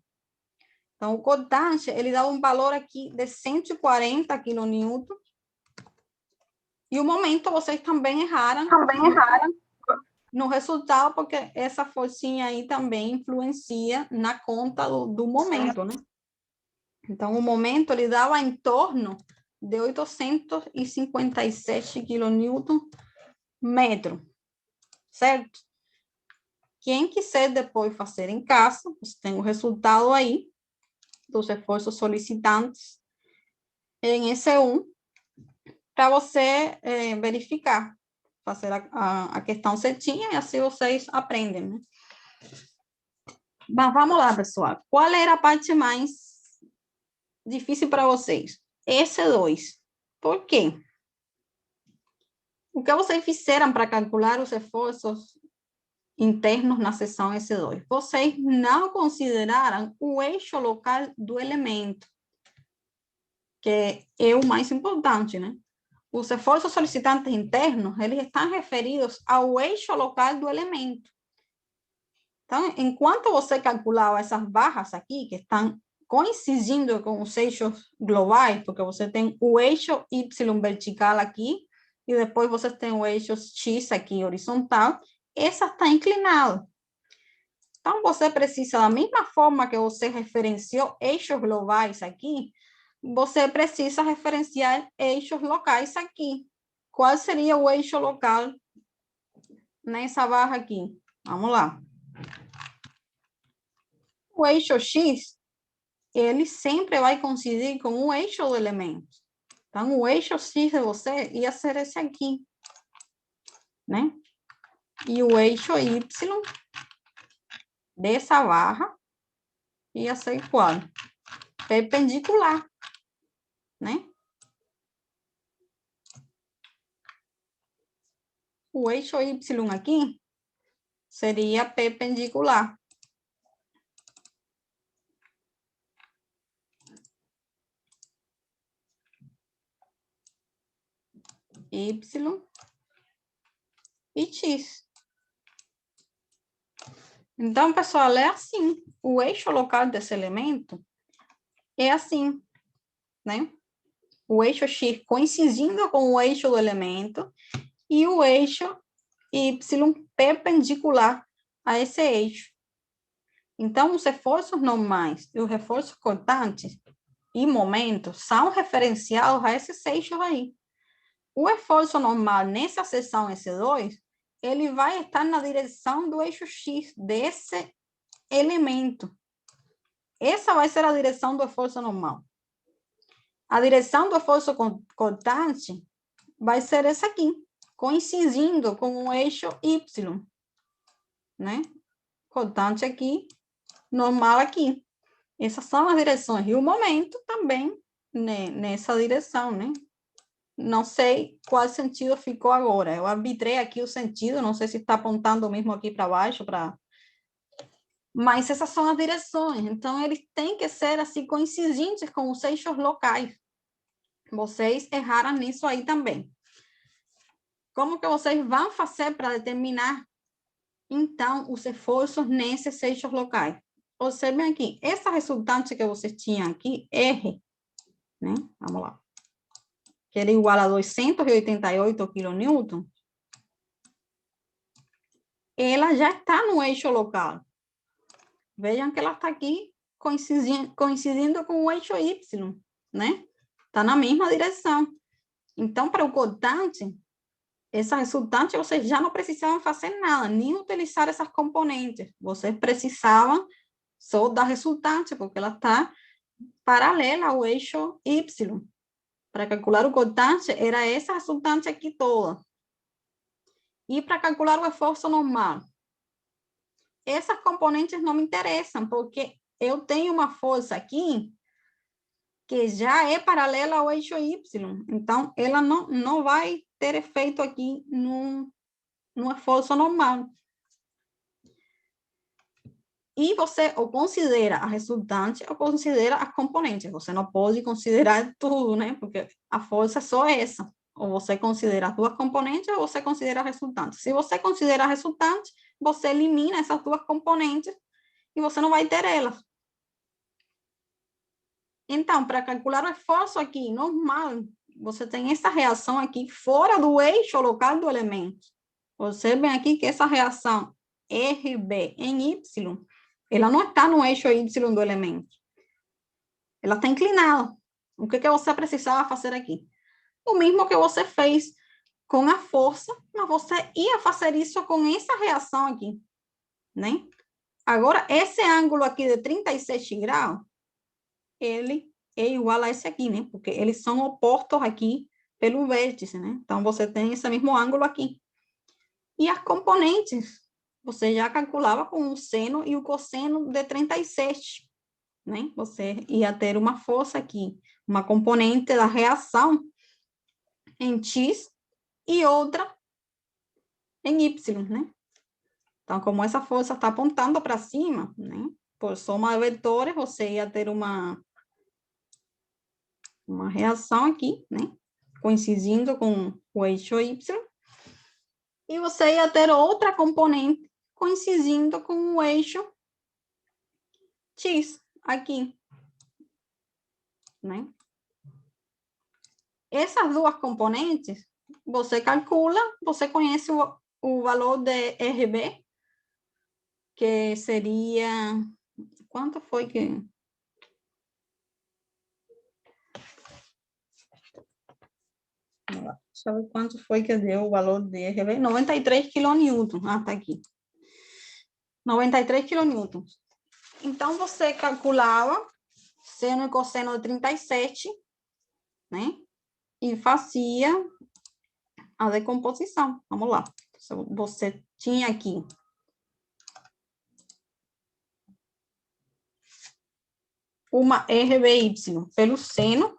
Então, o cortante, ele dá um valor aqui de 140 kN. E o momento, vocês também erraram. No resultado, porque essa forcinha aí também influencia na conta do momento, né? Então, o momento, ele dava em torno de 857 kN/m, certo? Quem quiser depois fazer em casa, você tem o resultado aí dos esforços solicitantes em S1, para você verificar, fazer a questão certinha, e assim vocês aprendem, né? Mas vamos lá, pessoal. Qual era a parte mais difícil para vocês? S2. Por quê? O que vocês fizeram para calcular os esforços internos na seção S2? Vocês não consideraram o eixo local do elemento, que é o mais importante, né? Os esforços solicitantes internos, eles estão referidos ao eixo local do elemento. Então, enquanto você calculava essas barras aqui, que estão coincidindo com os eixos globais, porque você tem o eixo Y vertical aqui, e depois você tem o eixo X aqui horizontal, essa está inclinada. Então, você precisa, da mesma forma que você referenciou eixos globais aqui, você precisa referenciar eixos locais aqui. Qual seria o eixo local nessa barra aqui? Vamos lá. O eixo X, ele sempre vai coincidir com o eixo do elemento. Então, o eixo X de você ia ser esse aqui, né? E o eixo Y dessa barra ia ser qual? Perpendicular, né? O eixo Y aqui seria perpendicular. Y e X. Então, pessoal, é assim. O eixo local desse elemento é assim, né? O eixo X coincidindo com o eixo do elemento e o eixo Y perpendicular a esse eixo. Então, os esforços normais e os esforços cortantes e momentos são referenciados a esses eixos aí. O esforço normal nessa seção S2, ele vai estar na direção do eixo X desse elemento. Essa vai ser a direção do esforço normal. A direção do esforço cortante vai ser essa aqui, coincidindo com o eixo Y, né? Cortante aqui, normal aqui. Essas são as direções. E o momento também nessa direção, né? Não sei qual sentido ficou agora. Eu arbitrei aqui o sentido, não sei se está apontando mesmo aqui para baixo, mas essas são as direções. Então, eles têm que ser assim coincidentes com os eixos locais. Vocês erraram nisso aí também. Como que vocês vão fazer para determinar, então, os esforços nesses eixos locais? Observem aqui, essa resultante que vocês tinham aqui, R, né? Vamos lá. Que era igual a 288 kN, ela já está no eixo local. Vejam que ela está aqui coincidindo com o eixo Y, né? Está na mesma direção. Então, para o cortante, essa resultante, vocês já não precisavam fazer nada, nem utilizar essas componentes. Vocês precisavam só da resultante, porque ela está paralela ao eixo Y. Para calcular o cortante, era essa resultante aqui toda. E para calcular o esforço normal, essas componentes não me interessam, porque eu tenho uma força aqui que já é paralela ao eixo Y. Então, ela não vai ter efeito aqui no esforço normal. E você ou considera a resultante ou considera as componentes. Você não pode considerar tudo, né? Porque a força é só essa. Ou você considera as duas componentes ou você considera a resultante. Se você considera a resultante, você elimina essas duas componentes e você não vai ter elas. Então, para calcular o esforço aqui, normal, você tem essa reação aqui fora do eixo local do elemento. Observem aqui que essa reação RB em Y, ela não está no eixo Y do elemento. Ela está inclinada. O que você precisava fazer aqui? O mesmo que você fez com a força, mas você ia fazer isso com essa reação aqui, né? Agora, esse ângulo aqui de 37 graus, ele é igual a esse aqui, né? Porque eles são opostos aqui pelo vértice, né? Então, você tem esse mesmo ângulo aqui. E as componentes, você já calculava com o seno e o cosseno de 37, né? Você ia ter uma força aqui, uma componente da reação em X e outra em Y, né? Então, como essa força está apontando para cima, né? Por soma de vetores, você ia ter uma reação aqui, né? Coincidindo com o eixo Y. E você ia ter outra componente coincidindo com o eixo X, aqui, né? Essas duas componentes, você calcula, você conhece o valor de RB, que seria... Quanto foi que... Deixa eu ver quanto foi que deu o valor de RB. 93 kN. Ah, tá aqui. 93 kN. Então, você calculava seno e cosseno de 37, né? E fazia a decomposição. Vamos lá. Você tinha aqui uma RBY pelo seno,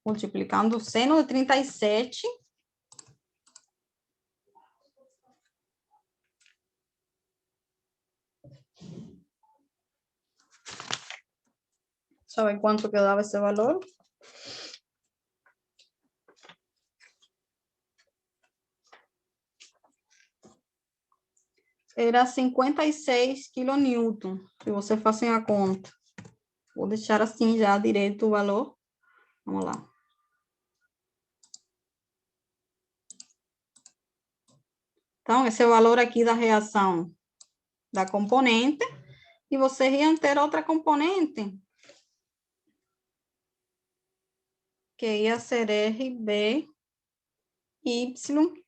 multiplicando o seno de 37 ¿sabe quanto que dava esse valor? Era 56 kN, se você fazem a conta. Vou deixar assim já direito o valor. Vamos lá. Então, esse é o valor aqui da reação da componente. E você ia ter outra componente, que ia ser RB Y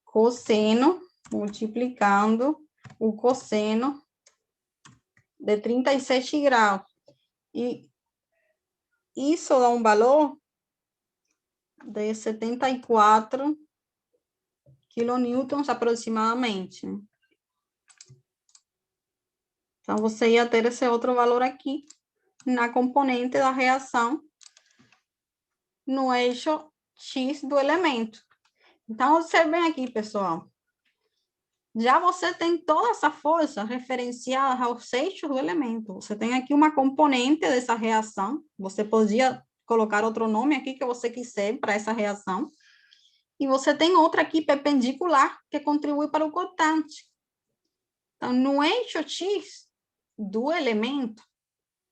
cosseno multiplicando o cosseno de 37 graus. E isso dá um valor de 74 kN aproximadamente. Então, você ia ter esse outro valor aqui, na componente da reação, no eixo X do elemento. Então, observem aqui, pessoal. Já você tem toda essa força referenciada aos eixos do elemento. Você tem aqui uma componente dessa reação. Você podia colocar outro nome aqui que você quiser para essa reação. E você tem outra aqui perpendicular que contribui para o cortante. Então, no eixo X do elemento,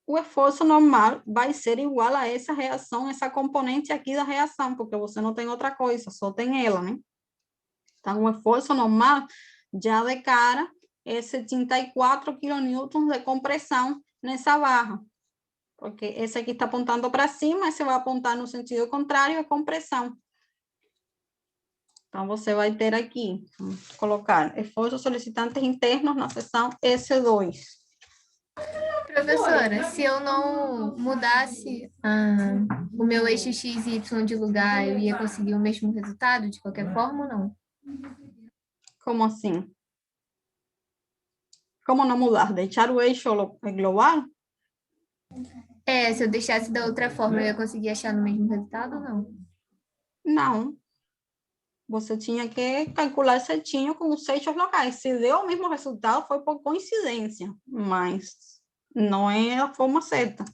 o esforço normal vai ser igual a essa reação, essa componente aqui da reação, porque você não tem outra coisa, só tem ela, né? Então, o esforço normal, já de cara, é 74 kN de compressão nessa barra. Porque esse aqui está apontando para cima, esse vai apontar no sentido contrário, é compressão. Então, você vai ter aqui, vamos colocar, esforços solicitantes internos na seção S2. Professora, se eu não mudasse o meu eixo X e Y de lugar, eu ia conseguir o mesmo resultado de qualquer forma ou não? Como assim? Como não mudar? Deixar o eixo global? Se eu deixasse da outra forma, eu ia conseguir achar no mesmo resultado ou não? Não. Você tinha que calcular certinho com os eixos locais. Se deu o mesmo resultado, foi por coincidência, mas não é a forma certa.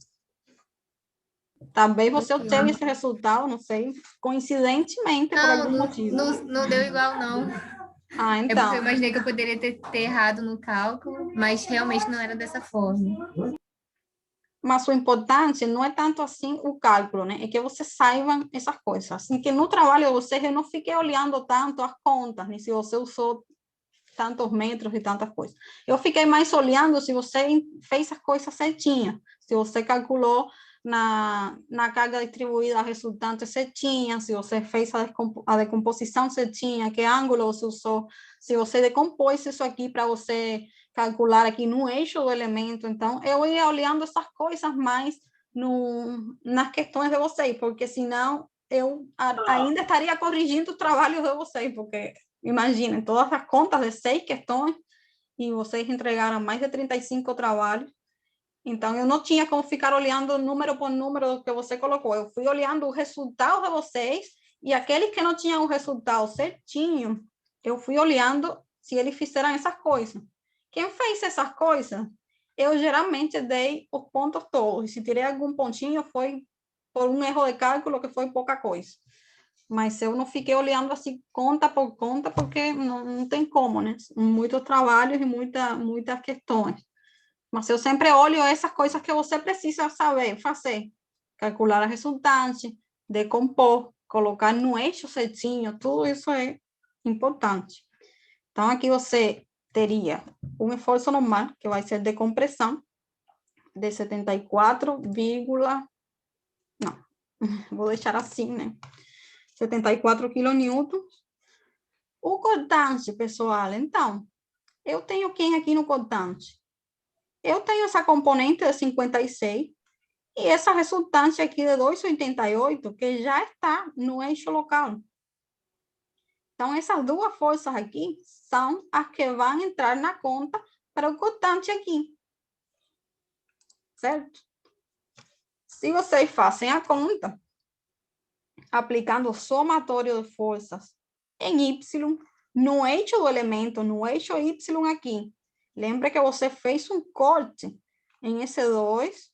Talvez você obteve esse resultado, não sei, coincidentemente, por algum motivo. Não deu igual, não. Ah, É porque então. eu imaginei que eu poderia ter errado no cálculo, mas realmente não era dessa forma. Mas o importante não é tanto assim o cálculo, né? É que você saiba essas coisas. Assim que no trabalho você não fique olhando tanto as contas, nem se você usou tantos metros e tantas coisas. Eu fiquei mais olhando se você fez as coisas certinhas, se você calculou na carga distribuída resultante certinha, se você fez a decomposição certinha, que ângulo você usou, se você decompôs isso aqui para você calcular aqui no eixo do elemento. Então, eu ia olhando essas coisas mais nas questões de vocês, porque senão eu ainda estaria corrigindo o trabalho de vocês, porque imaginem, todas as contas de 6 questões e vocês entregaram mais de 35 trabalhos. Então, eu não tinha como ficar olhando número por número do que você colocou. Eu fui olhando o resultado de vocês e aqueles que não tinham o resultado certinho, eu fui olhando se eles fizeram essas coisas. Quem fez essas coisas, eu geralmente dei os pontos todos. E se tirei algum pontinho, foi por um erro de cálculo, que foi pouca coisa. Mas eu não fiquei olhando assim, conta por conta, porque não tem como, né? Muitos trabalhos e muitas questões. Mas eu sempre olho essas coisas que você precisa saber fazer. Calcular a resultante, decompor, colocar no eixo certinho, tudo isso é importante. Então, aqui você teria um esforço normal, que vai ser de compressão, de 74, não, vou deixar assim, né? 74 quilonewtons. O cortante, pessoal, então, eu tenho quem aqui no cortante? Eu tenho essa componente de 56 e essa resultante aqui de 2,88, que já está no eixo local. Então, essas duas forças aqui são as que vão entrar na conta para o cortante aqui. Certo? Se vocês fazem a conta, aplicando o somatório de forças em Y, no eixo do elemento, no eixo Y aqui, lembra que você fez um corte em S2,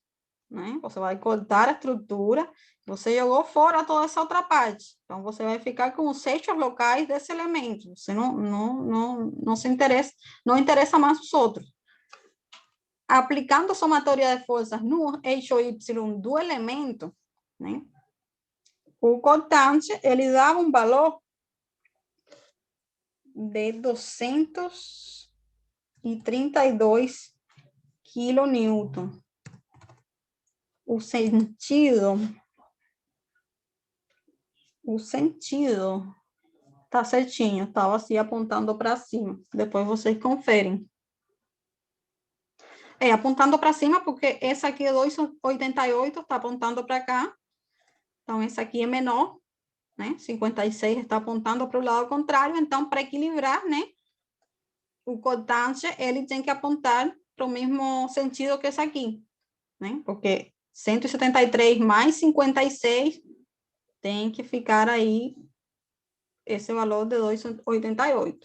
né? Você vai cortar a estrutura, você jogou fora toda essa outra parte. Então, você vai ficar com os eixos locais desse elemento. Você não se interessa, não interessa mais os outros. Aplicando a somatória de forças no eixo Y do elemento, né? O cortante, ele dava um valor de 232 quilonewton. O sentido tá certinho, estava assim apontando para cima. Depois vocês conferem. Apontando para cima, porque essa aqui é 2,88, está apontando para cá. Então, essa aqui é menor, né? 56 está apontando para o lado contrário. Então, para equilibrar, né? O cortante, ele tem que apontar para o mesmo sentido que esse aqui, né? Porque 173 mais 56 tem que ficar aí esse valor de 2,88.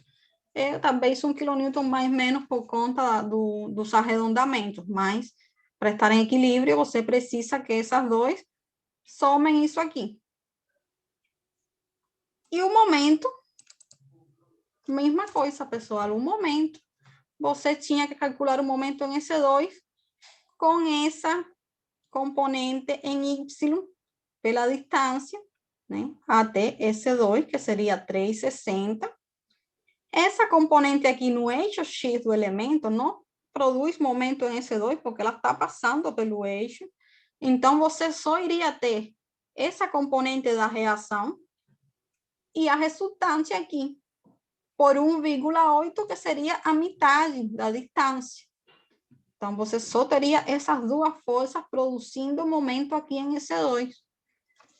Talvez 1 kN mais menos por conta dos arredondamentos, mas para estar em equilíbrio, você precisa que essas duas somem isso aqui. E o momento, mesma coisa, pessoal, o momento. Você tinha que calcular o momento em S2 com essa componente em Y pela distância, né, até S2, que seria 3,60. Essa componente aqui no eixo X do elemento não produz momento em S2, porque ela está passando pelo eixo. Então, você só iria ter essa componente da reação e a resultante aqui, por 1,8, que seria a metade da distância. Então, você só teria essas duas forças produzindo momento aqui em S2.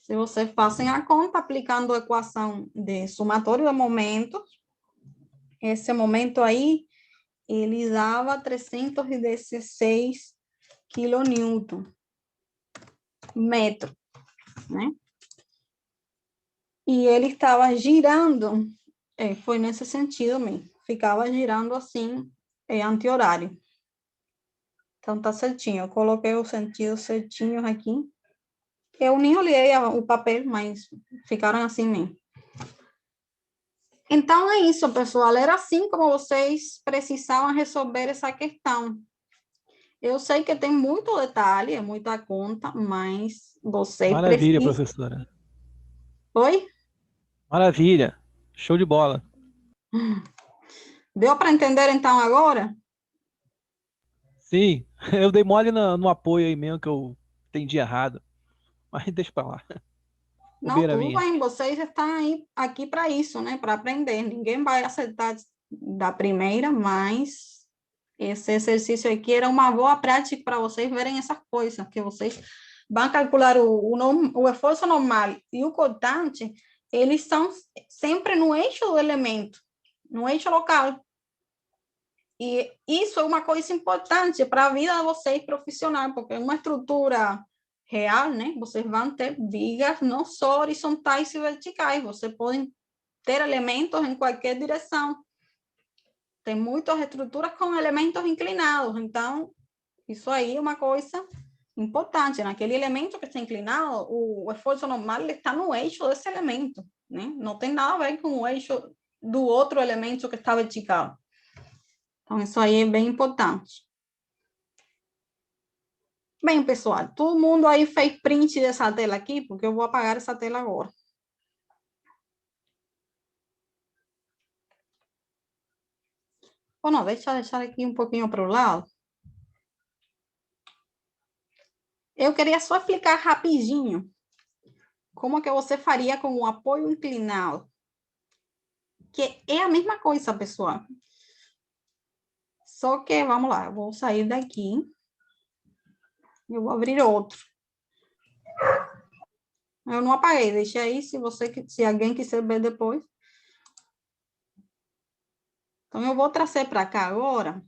Se vocês fazem a conta, aplicando a equação de somatório de momentos, esse momento aí, ele dava 316 kN, metro, né? E ele estava girando, foi nesse sentido mesmo, ficava girando assim, anti-horário. Então, tá certinho, eu coloquei os sentidos certinhos aqui. Eu nem olhei o papel, mas ficaram assim mesmo. Então, é isso, pessoal. Era assim como vocês precisavam resolver essa questão. Eu sei que tem muito detalhe, é muita conta, mas vocês Maravilha, precisam... professora. Oi? Maravilha. Show de bola. Deu para entender, então, agora? Sim, eu dei mole no apoio aí mesmo, que eu entendi errado. Mas deixa pra lá. Não, Bobeira tudo minha. bem, vocês estão aí, aqui para isso, né? Para aprender. Ninguém vai acertar da primeira, mas esse exercício aqui era uma boa prática para vocês verem essas coisas, que vocês vão calcular o esforço normal e o cortante, eles estão sempre no eixo do elemento, no eixo local. E isso é uma coisa importante para a vida de vocês profissional, porque é uma estrutura real, né? Vocês vão ter vigas não só horizontais e verticais, vocês podem ter elementos em qualquer direção. Tem muitas estruturas com elementos inclinados, então isso aí é uma coisa importante. Naquele elemento que está inclinado, o esforço normal está no eixo desse elemento, né? Não tem nada a ver com o eixo do outro elemento que está vertical. Então, isso aí é bem importante. Bem, pessoal, todo mundo aí fez print dessa tela aqui, porque eu vou apagar essa tela agora. Ou não, deixa eu deixar aqui um pouquinho para o lado. Eu queria só explicar rapidinho como que você faria com o apoio inclinado. Que é a mesma coisa, pessoal. Só que, vamos lá, eu vou sair daqui. Eu vou abrir outro. Eu não apaguei, deixei aí, se alguém quiser ver depois. Então, eu vou trazer para cá agora.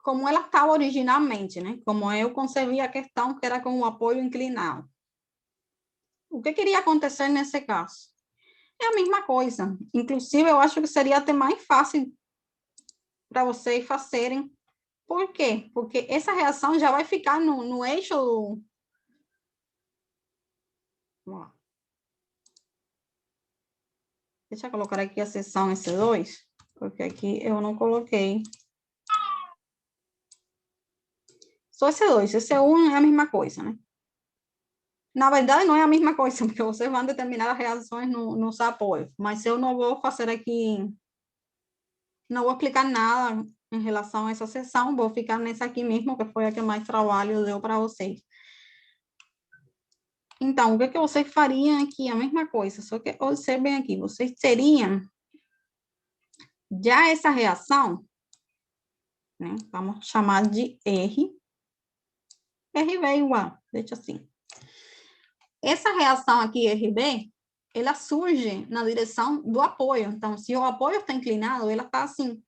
Como ela estava originalmente, né? Como eu concebi a questão, que era com o apoio inclinado. O que queria acontecer nesse caso? É a mesma coisa. Inclusive, eu acho que seria até mais fácil para vocês fazerem. Por quê? Porque essa reação já vai ficar no eixo do... Vamos lá. Deixa eu colocar aqui a seção S2, porque aqui eu não coloquei. Só S2, S1 é a mesma coisa, né? Na verdade, não é a mesma coisa, porque vocês vão determinar as reações nos apoios, mas eu não vou fazer aqui, não vou explicar nada em relação a essa seção, vou ficar nessa aqui mesmo, que foi a que mais trabalho deu para vocês. Então, o que vocês fariam aqui? A mesma coisa, só que observem aqui, vocês teriam já essa reação, né? Vamos chamar de R. RB igual, deixa assim. Essa reação aqui, RB, ela surge na direção do apoio. Então, se o apoio está inclinado, ela está assim.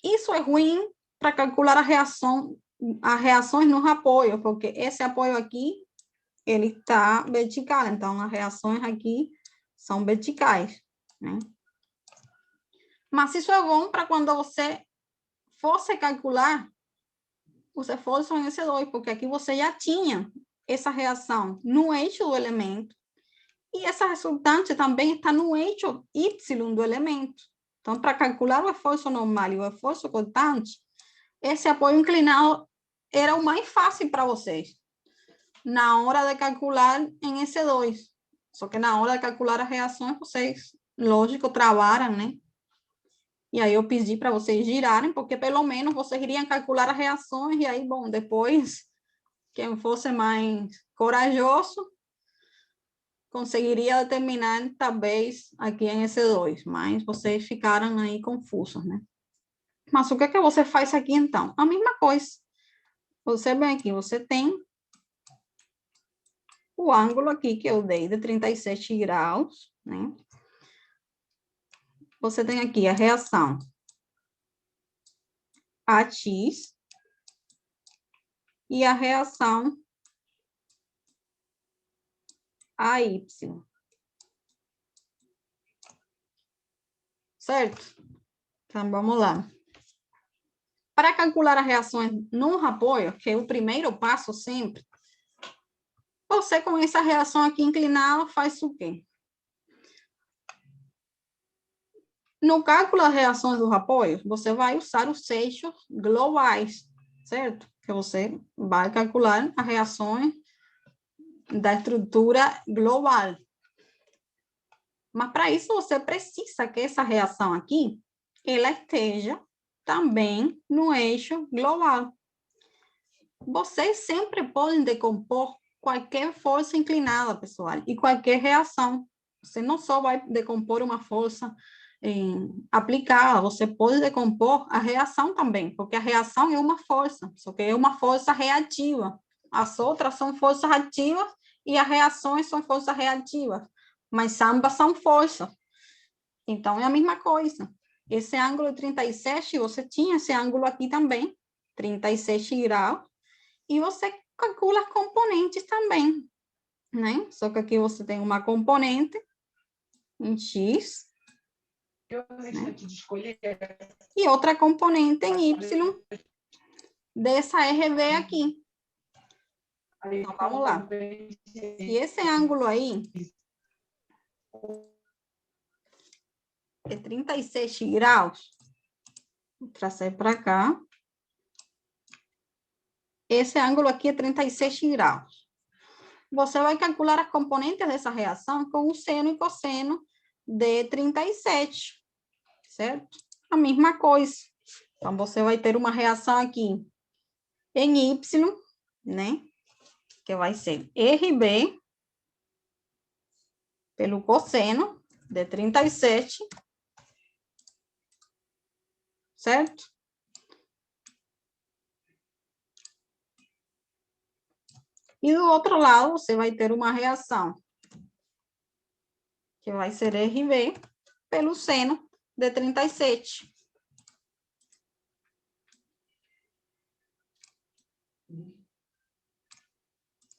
Isso é ruim para calcular as reações nos apoios, porque esse apoio aqui, ele está vertical, então as reações aqui são verticais, né? Mas isso é bom para quando você fosse calcular os esforços em S2, porque aqui você já tinha essa reação no eixo do elemento, e essa resultante também está no eixo Y do elemento. Então, para calcular o esforço normal e o esforço cortante, esse apoio inclinado era o mais fácil para vocês, na hora de calcular em S2. Só que na hora de calcular as reações, vocês, lógico, travaram, né? E aí eu pedi para vocês girarem, porque pelo menos vocês iriam calcular as reações, e aí, bom, depois, quem fosse mais corajoso, conseguiria determinar, talvez, aqui em S2, mas vocês ficaram aí confusos, né? Mas o que é que você faz aqui, então? A mesma coisa. Você vem aqui, você tem o ângulo aqui que eu dei de 37 graus, né? Você tem aqui a reação AX e a reação AY. Certo? Então, vamos lá. Para calcular as reações no apoio, que é o primeiro passo sempre, você com essa reação aqui inclinada faz o quê? No cálculo das reações dos apoios, você vai usar os eixos globais, certo? Que você vai calcular as reações da estrutura global. Mas para isso você precisa que essa reação aqui, ela esteja também no eixo global. Vocês sempre podem decompor qualquer força inclinada, pessoal, e qualquer reação. Você não só vai decompor uma força aplicada, você pode decompor a reação também, porque a reação é uma força, só que é uma força reativa. As outras são forças ativas e as reações são forças reativas, mas ambas são forças. Então, é a mesma coisa. Esse ângulo 37, você tinha esse ângulo aqui também, 37 graus, e você calcula as componentes também, né? Só que aqui você tem uma componente em X, né? E outra componente em Y dessa RV aqui. Então, vamos lá. E esse ângulo aí é 37 graus. Vou trazer para cá. Esse ângulo aqui é 37 graus. Você vai calcular as componentes dessa reação com o seno e cosseno de 37, certo? A mesma coisa. Então, você vai ter uma reação aqui em Y, né? Que vai ser RB pelo cosseno de 37, certo? E do outro lado, você vai ter uma reação que vai ser RV pelo seno de 37.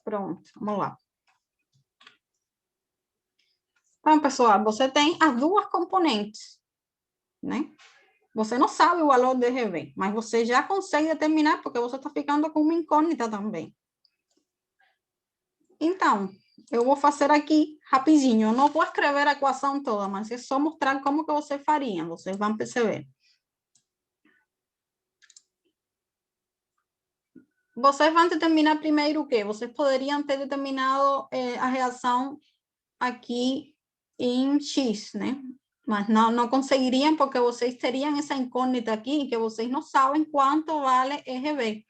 Pronto, vamos lá. Então, pessoal, você tem as duas componentes, né? Você não sabe o valor de RV, mas você já consegue determinar, porque você está ficando com uma incógnita também. Então, eu vou fazer aqui rapidinho. Eu não vou escrever a equação toda, mas é só mostrar como que você faria. Vocês vão perceber. Vocês vão determinar primeiro o quê? Vocês poderiam ter determinado a reação aqui em X, né? Mas não conseguiriam, porque vocês teriam essa incógnita aqui, que vocês não sabem quanto vale RV.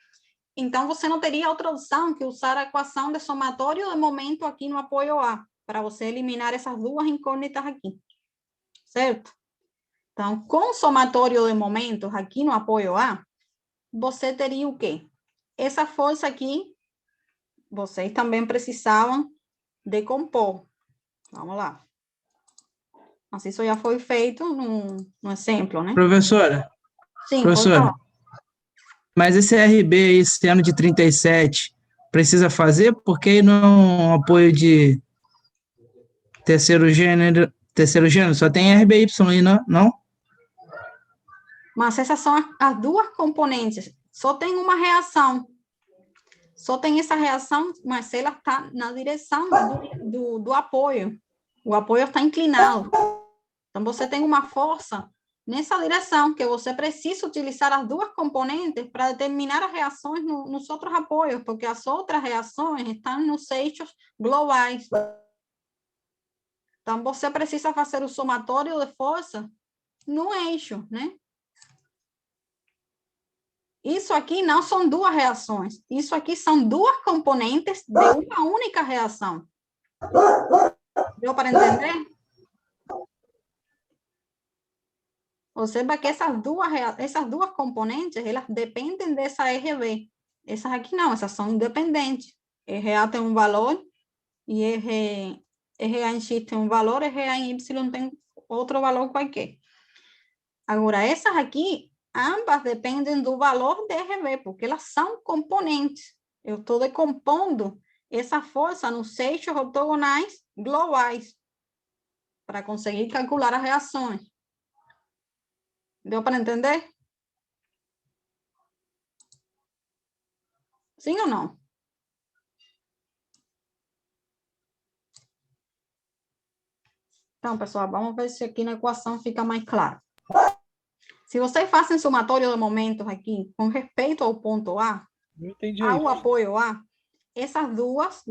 Então, você não teria outra opção que usar a equação de somatório de momento aqui no apoio A, para você eliminar essas duas incógnitas aqui, certo? Então, com somatório de momentos aqui no apoio A, você teria o quê? Essa força aqui, vocês também precisavam decompor. Vamos lá. Mas isso já foi feito no exemplo, né? Professora, Sim, pode falar. mas esse RB aí, esse ano de 37, precisa fazer? Porque aí não é um apoio de terceiro gênero, só tem RBY aí, não? Mas essas são as duas componentes. Só tem uma reação. Só tem essa reação, mas ela está na direção do apoio. O apoio está inclinado. Então, você tem uma força nessa direção, que você precisa utilizar as duas componentes para determinar as reações nos outros apoios, porque as outras reações estão nos eixos globais. Então, você precisa fazer o somatório de força no eixo, né? Isso aqui não são duas reações. Isso aqui são duas componentes de uma única reação. Deu para entender? Observa que essas duas componentes, elas dependem dessa RB. Essas aqui não, essas são independentes. RA tem um valor e RA em X tem um valor, RA em Y tem outro valor qualquer. Agora, essas aqui, ambas dependem do valor de RB, porque elas são componentes. Eu estou decompondo essa força nos eixos ortogonais globais para conseguir calcular as reações. Deu para entender? Sim ou não? Então, pessoal, vamos ver se aqui na equação fica mais claro. Se vocês fazem somatório de momentos aqui com respeito ao ponto A, ao apoio A, essas duas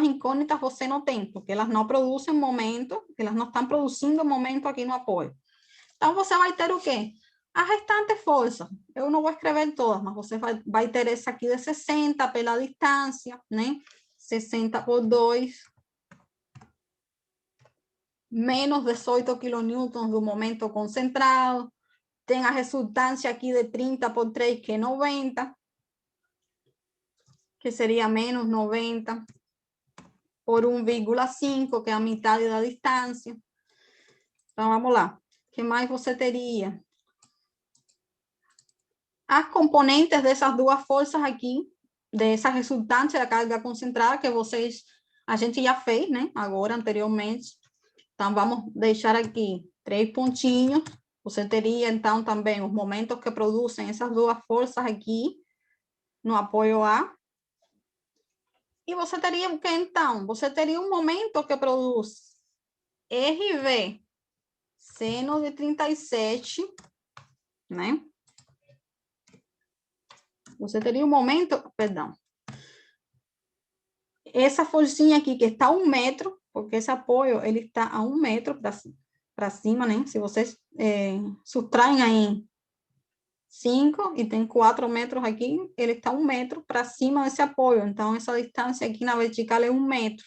incógnitas você não tem, porque elas não produzem momento, elas não estão produzindo momento aqui no apoio. Então, você vai ter o quê? A restante força. Eu não vou escrever todas, mas você vai ter essa aqui de 60 pela distância, né? 60 por 2, menos 18 kilonewtons do momento concentrado. Tem a resultância aqui de 30 por 3, que é 90, que seria menos 90 por 1,5, que é a metade da distância. Então, vamos lá. O que mais você teria? As componentes dessas duas forças aqui, dessa resultante da carga concentrada, que a gente já fez, né? Agora, anteriormente. Então, vamos deixar aqui 3 pontinhos. Você teria, então, também os momentos que produzem essas duas forças aqui, no apoio A. E você teria o que, então? Você teria um momento que produz RV, seno de 37, né? Você teria um momento, perdão. Essa forcinha aqui, que está a 1 metro, porque esse apoio, ele está a 1 metro para cima, né? Se vocês subtraem aí 5 e tem 4 metros aqui, ele está 1 metro para cima desse apoio. Então, essa distância aqui na vertical é 1 metro.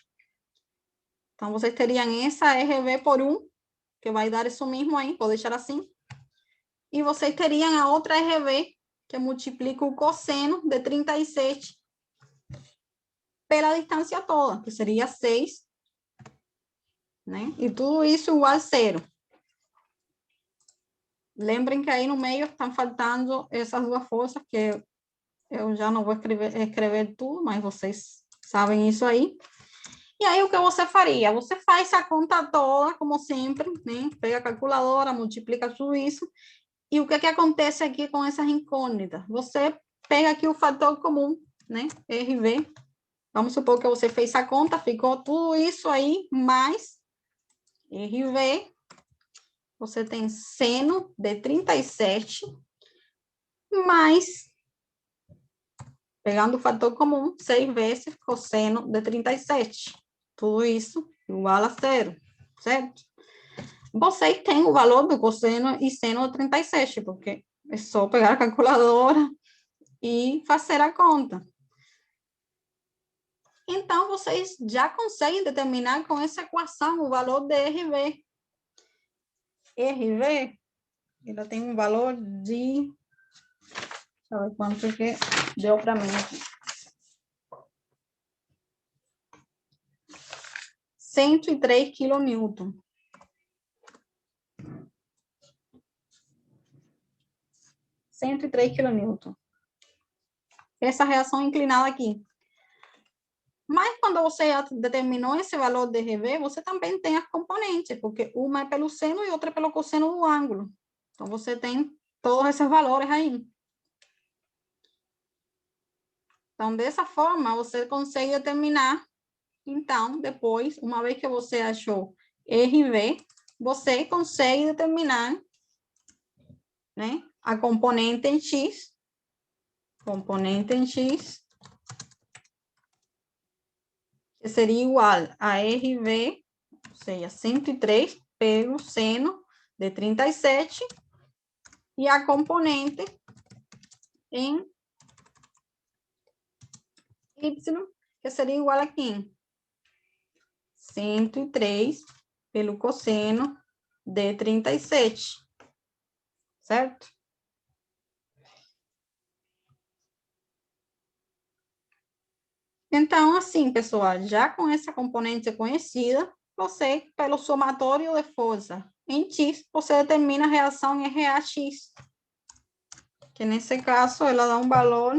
Então, vocês teriam essa RV por 1, que vai dar isso mesmo aí, vou deixar assim. E vocês teriam a outra RV, que multiplica o cosseno de 37 pela distância toda, que seria 6, né? E tudo isso igual a 0. Lembrem que aí no meio estão faltando essas duas forças, que eu já não vou escrever tudo, mas vocês sabem isso aí. E aí, o que você faria? Você faz a conta toda, como sempre, né? Pega a calculadora, multiplica tudo isso. E o que acontece aqui com essas incógnitas? Você pega aqui o fator comum, né? RV. Vamos supor que você fez a conta, ficou tudo isso aí, mais RV. Você tem seno de 37, mais, pegando o fator comum, 6 vezes cosseno de 37. Tudo isso igual a 0, certo? Vocês têm o valor do cosseno e seno de 37, porque é só pegar a calculadora e fazer a conta. Então, vocês já conseguem determinar com essa equação o valor de RV. RV, ela tem um valor de... Deixa eu ver quanto que deu para mim aqui. 103 kN. Essa reação inclinada aqui. Mas quando você já determinou esse valor de RV, você também tem as componentes, porque uma é pelo seno e outra é pelo cosseno do ângulo. Então, você tem todos esses valores aí. Então, dessa forma, você consegue determinar. Então, depois, uma vez que você achou RV, você consegue determinar, né, a componente em X. Que seria igual a RV, ou seja, 103 pelo seno de 37, e a componente em Y, que seria igual a quem? 103 pelo cosseno de 37, certo? Então, assim, pessoal, já com essa componente conhecida, você, pelo somatório de força em X, você determina a reação em RAX, que nesse caso, ela dá um valor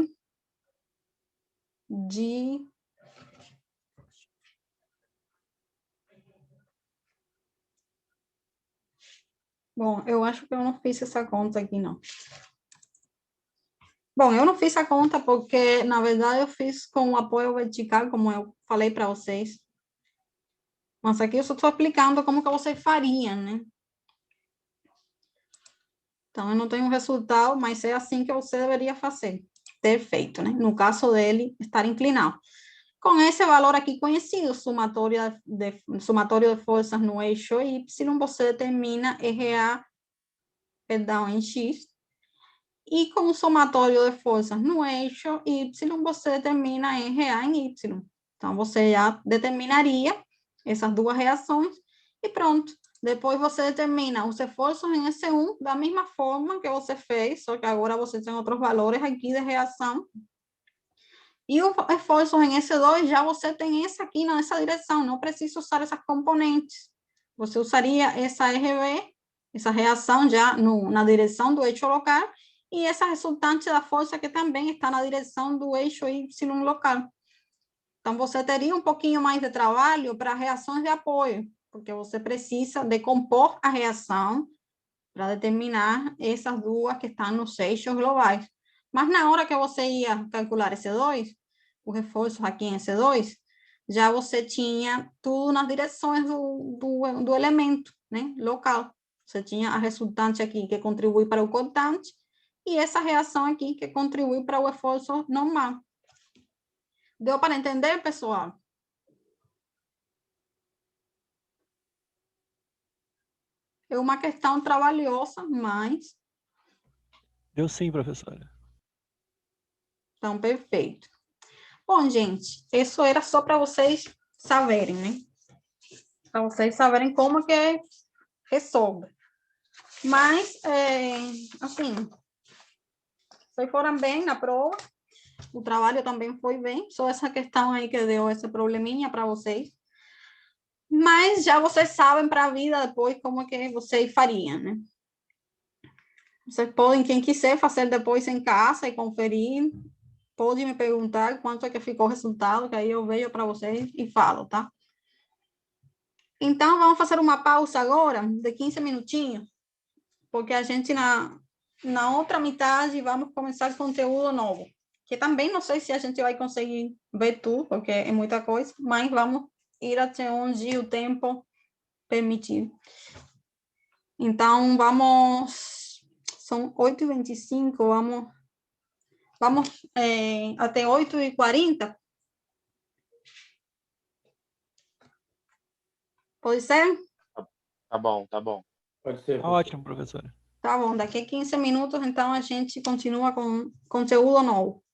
de... Bom, eu acho que eu não fiz essa conta aqui, não. Bom, eu não fiz a conta porque, na verdade, eu fiz com o apoio vertical, como eu falei para vocês. Mas aqui eu só estou explicando como que vocês fariam, né? Então, eu não tenho um resultado, mas é assim que você deveria fazer, ter feito, né? No caso dele estar inclinado. Com esse valor aqui conhecido, somatório de forças no eixo Y, você determina RA, perdão, em X. E com o somatório de forças no eixo Y, você determina RA em Y. Então, você já determinaria essas duas reações e pronto. Depois você determina os esforços em S1 da mesma forma que você fez, só que agora você tem outros valores aqui de reação. E os esforços em S2 já você tem esse aqui nessa direção, não precisa usar essas componentes. Você usaria essa RV, essa reação já na direção do eixo local, e essa resultante da força que também está na direção do eixo Y local. Então, você teria um pouquinho mais de trabalho para reações de apoio, porque você precisa decompor a reação para determinar essas duas que estão nos eixos globais. Mas na hora que você ia calcular S2, os reforços aqui em S2, já você tinha tudo nas direções do elemento, né, local. Você tinha a resultante aqui que contribui para o cortante e essa reação aqui que contribui para o esforço normal. Deu para entender, pessoal? É uma questão trabalhosa, mas... Deu sim, professora. Então, perfeito. Bom, gente, isso era só para vocês saberem, né? Para vocês saberem como que resolve. Mas, assim, vocês foram bem na prova, o trabalho também foi bem, só essa questão aí que deu esse probleminha para vocês. Mas já vocês sabem para a vida depois como que vocês fariam, né? Vocês podem, quem quiser fazer depois em casa e conferir, pode me perguntar quanto é que ficou o resultado, que aí eu vejo para vocês e falo, tá? Então, vamos fazer uma pausa agora, de 15 minutinhos, porque a gente, na outra metade, vamos começar conteúdo novo, que também não sei se a gente vai conseguir ver tudo, porque é muita coisa, mas vamos ir até onde o tempo permitir. Então, vamos... São 8h25, vamos até 8h40? Pode ser? Tá bom, tá bom. Pode ser. Ótimo, professora. Tá bom, daqui a 15 minutos, então, a gente continua com conteúdo novo.